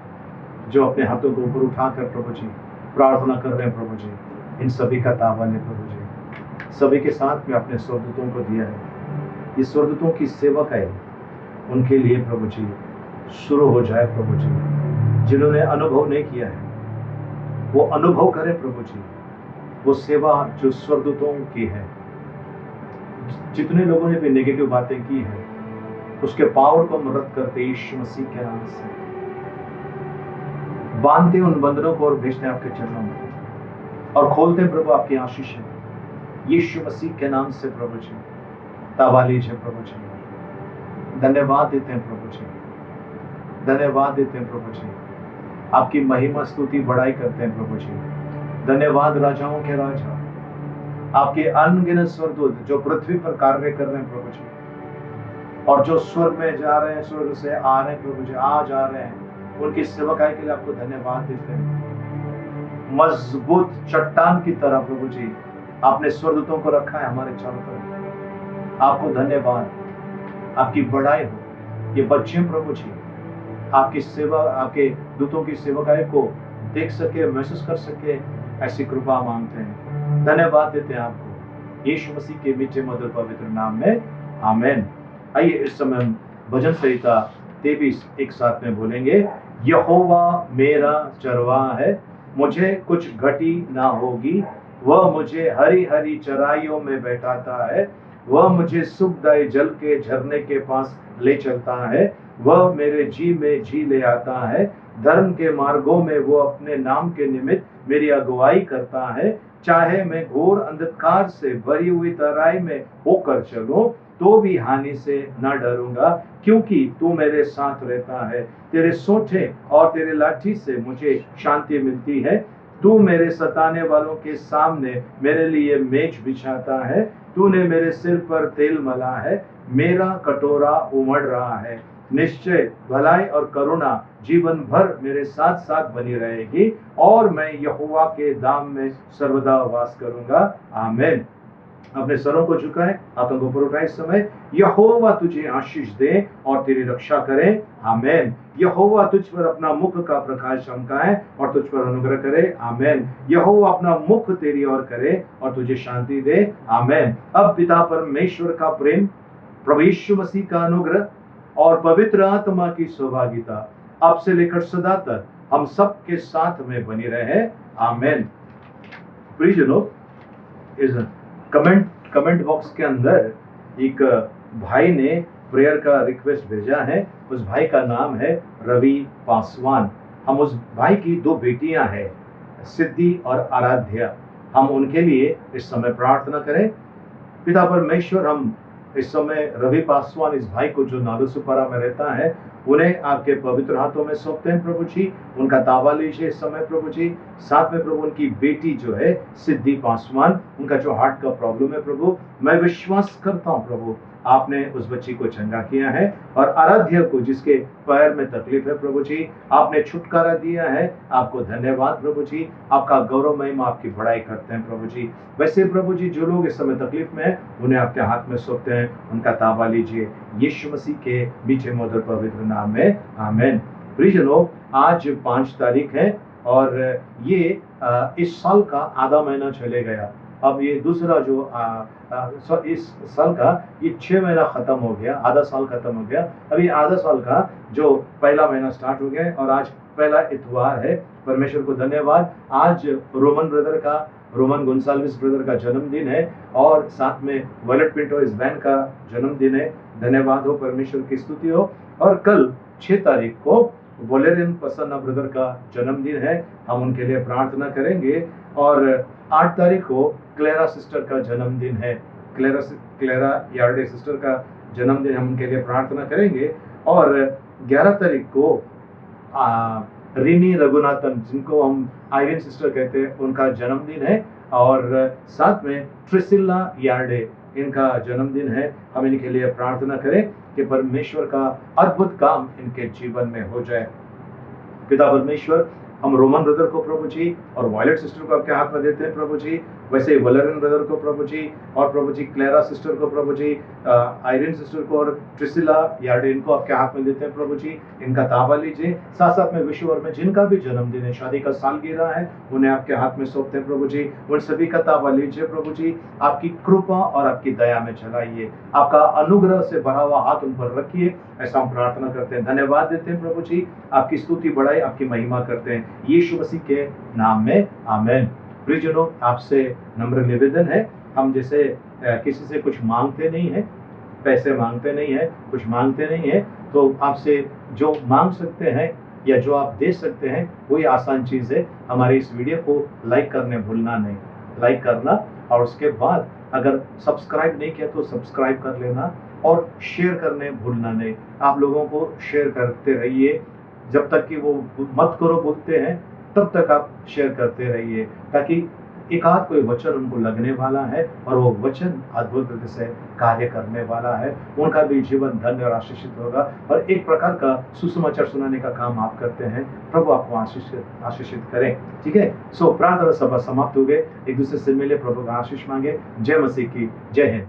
जो अपने हाथों को ऊपर उठाकर प्रभु जी प्रार्थना कर रहे हैं प्रभु जी, इन सभी का ताबा ले प्रभु जी। सभी के साथ में अपने स्वर्गदूतों को दिया है। ये स्वर्गदूतों की सेवक है, उनके लिए प्रभु जी शुरू हो जाए प्रभु जी। जिन्होंने अनुभव नहीं किया है वो अनुभव करें प्रभु जी, वो सेवा जो स्वर्गदूतों की है। जितने लोगों ने भी नेगेटिव बातें की है, उसके पावर को हम रद्द करते यीशु मसीह के नाम से, बांधते उन बंधनों को और भेजते आपके चरणों में, और खोलते प्रभु आपकी आशीष है यीशु मसीह के नाम से प्रभु जी। ताबा लीजिए प्रभु जी। धन्यवाद देते हैं प्रभु जी, धन्यवाद देते हैं प्रभु जी, आपकी महिमा स्तुति बड़ाई करते हैं प्रभु जी। धन्यवाद राजाओं के राजा, आपके अनगिनत स्वर्गदूत जो पृथ्वी पर कार्य कर रहे हैं प्रभु जी, और जो स्वर्ग में जा रहे हैं, स्वर्ग से आ रहे हैं प्रभु जी, आ जा रहे हैं, उनकी सेवकाई के लिए आपको धन्यवाद देते हैं। मजबूत चट्टान की तरह प्रभु जी आपने स्वर्गदूतों को रखा है हमारे चारों तरफ। आपको धन्यवाद, आपकी बड़ाई हो। ये बच्चे प्रभु जी आपकी सेवा, आपके दूतों की सेवकाई को देख सके, महसूस कर सके, ऐसी कृपा मांगते हैं। धन्यवाद देते हैं आपको यीशु मसीह के मीठे मधुर पवित्र नाम में, आमीन। आइए इस समय हम भजन संहिता 23 एक साथ में बोलेंगे। यहोवा मेरा चरवाहा है, मुझे कुछ घटी ना होगी। वह मुझे हरी हरी चराइयों में बैठाता है, वह मुझे सुखदायी जल के झरने के पास ले चलता है। वह मेरे जी में जी ले आता है, धर्म के मार्गों में वो अपने नाम के निमित्त मेरी अगुवाई करता है। चाहे मैं घोर अंधकार से भरी हुई तराई में होकर चलूं, तो भी हानि से न डरूंगा, क्योंकि तू मेरे साथ रहता है। तेरे सोंठे और तेरे लाठी से मुझे शांति मिलती है। तू मेरे सताने वालों के सामने मेरे लिए मेज बिछाता है। तूने मेरे सिर पर तेल मला है, मेरा कटोरा उमड़ रहा है। निश्चय भलाई और करुणा जीवन भर मेरे साथ साथ बनी रहेगी और मैं यहोवा के धाम में सर्वदा वास करूंगा। आमीन। अपने सरों को झुकाएं, हाथों को ऊपर उठाएं इस समय। यहोवा तुझे आशीष दे और तेरी रक्षा करे। आमीन। यहोवा तुझ पर अपना मुख का प्रकाश चमकाए और तुझ पर अनुग्रह करे। आमीन। यहोवा अपना मुख तेरी ओर करे और तुझे शांति दे। आमीन। अब पिता परमेश्वर का प्रेम, प्रभु यीशु मसीह का अनुग्रह और पवित्र आत्मा की सहभागिता अब से लेकर सदा तक हम सब के साथ में बनी रहे। आमीन। प्रियजनों, इस कमेंट बॉक्स के अंदर एक भाई ने प्रेयर का रिक्वेस्ट भेजा है। उस भाई का नाम है रवि पासवान। हम उस भाई की 2 बेटियां हैं, सिद्धि और आराध्या। हम उनके लिए इस समय प्रार्थना करें। पिता परमेश्वर, हम इस समय रवि पासवान, इस भाई को जो नादोसुपारा में रहता है, उन्हें आपके पवित्र हाथों में सौंपते हैं प्रभु जी। उनका ताबा लीजिए इस समय प्रभु जी। साथ में प्रभु उनकी बेटी जो है सिद्धि पासवान, उनका जो हार्ट का प्रॉब्लम है प्रभु, मैं विश्वास करता हूँ प्रभु आपने उस बच्ची को चंगा किया है। और आराध्य को जिसके पैर में तकलीफ है प्रभु जी, आपने छुटकारा दिया है। आपको धन्यवाद प्रभु जी। आपका गौरव महिमा, आपकी बड़ाई करते हैं प्रभु जी। वैसे प्रभु जी जो लोग इस समय तकलीफ में हैं, उन्हें आपके हाथ में सौंपते हैं। उनका ताबा लीजिए यीशु मसीह के मीठे मधुर पवित्र नाम में। आमीन। प्रियजनों, आज 5 तारीख है और ये इस साल का आधा महीना चले गया। अब ये दूसरा जो इस साल का ये 6 महीना खत्म हो गया, आधा साल खत्म हो गया। अभी आधा साल का जो पहला महीना स्टार्ट हो गया और आज पहला इतवार है। परमेश्वर को धन्यवाद। आज रोमन गोंसाल्विस ब्रदर का जन्मदिन है और साथ में वॉलेट पिंटो इस बैंड का जन्मदिन है। धन्यवाद हो, परमेश्वर की स्तुति हो। और कल 6 तारीख को वोलेरियन प्रसन्ना ब्रदर का जन्मदिन है, हम उनके लिए प्रार्थना करेंगे। और 8 तारीख को क्लेरा सिस्टर का जन्मदिन है, क्लेरा यार्डे सिस्टर का जन्मदिन, हम उनके लिए प्रार्थना करेंगे। और 11 तारीख को रिनी रघुनाथन, जिनको हम आयरन सिस्टर कहते हैं, उनका जन्मदिन है। और साथ में ट्रिसिल्ला यार्डे, इनका जन्मदिन है। हम इनके लिए प्रार्थना करें कि परमेश्वर का अद्भुत काम इनके जीवन में हो जाए। पिता परमेश्वर, हम रोमन ब्रदर को प्रभु जी और वायलेट सिस्टर को आपके हाथ में देते हैं प्रभु जी। वैसे वलरन ब्रदर को प्रभु जी, और प्रभु जी क्लेरा सिस्टर को प्रभु जी, आयरन सिस्टर को और ट्रिसिला यार्डे, इनको आपके हाथ में देते हैं प्रभु जी। इनका ताबा लीजिए। साथ साथ में विश्व भर में जिनका भी जन्मदिन है, शादी का सालगिरह है, उन्हें आपके हाथ में सौंपते हैं प्रभु जी। उन सभी का ताबा लीजिए प्रभु जी। आपकी कृपा और आपकी दया में चलाइए, आपका अनुग्रह से भरा हुआ हाथ उन पर रखिए, ऐसा हम प्रार्थना करते हैं। धन्यवाद देते हैं प्रभु जी। आपकी स्तुति बढ़ाई, आपकी महिमा करते हैं यीशु मसीह के नाम में। आमीन। प्रियजनों, आपसे नम्र निवेदन है, हम जैसे किसी से कुछ मांगते नहीं है, पैसे मांगते नहीं है, कुछ मांगते नहीं है, तो आपसे जो मांग सकते हैं या जो आप दे सकते हैं वही आसान चीज़ है। हमारे इस वीडियो को लाइक करने भूलना नहीं, लाइक करना, और उसके बाद अगर सब्सक्राइब नहीं किया तो सब्सक्राइब कर लेना और शेयर करने भूलना नहीं। आप लोगों को शेयर करते रहिए, जब तक कि वो मत करो बोलते हैं तब तक आप शेयर करते रहिए, ताकि एक आध कोई वचन उनको लगने वाला है और वो वचन अद्भुत रीति से कार्य करने वाला है। उनका भी जीवन धन्य और आशीषित होगा और एक प्रकार का सुसमाचार सुनाने का काम आप करते हैं। प्रभु आपको आशीषित करें। ठीक है, सो प्रार्थना सभा समाप्त हो गए। एक दूसरे से मिले, प्रभु का आशीष मांगे। जय मसीह की, जय हिंद।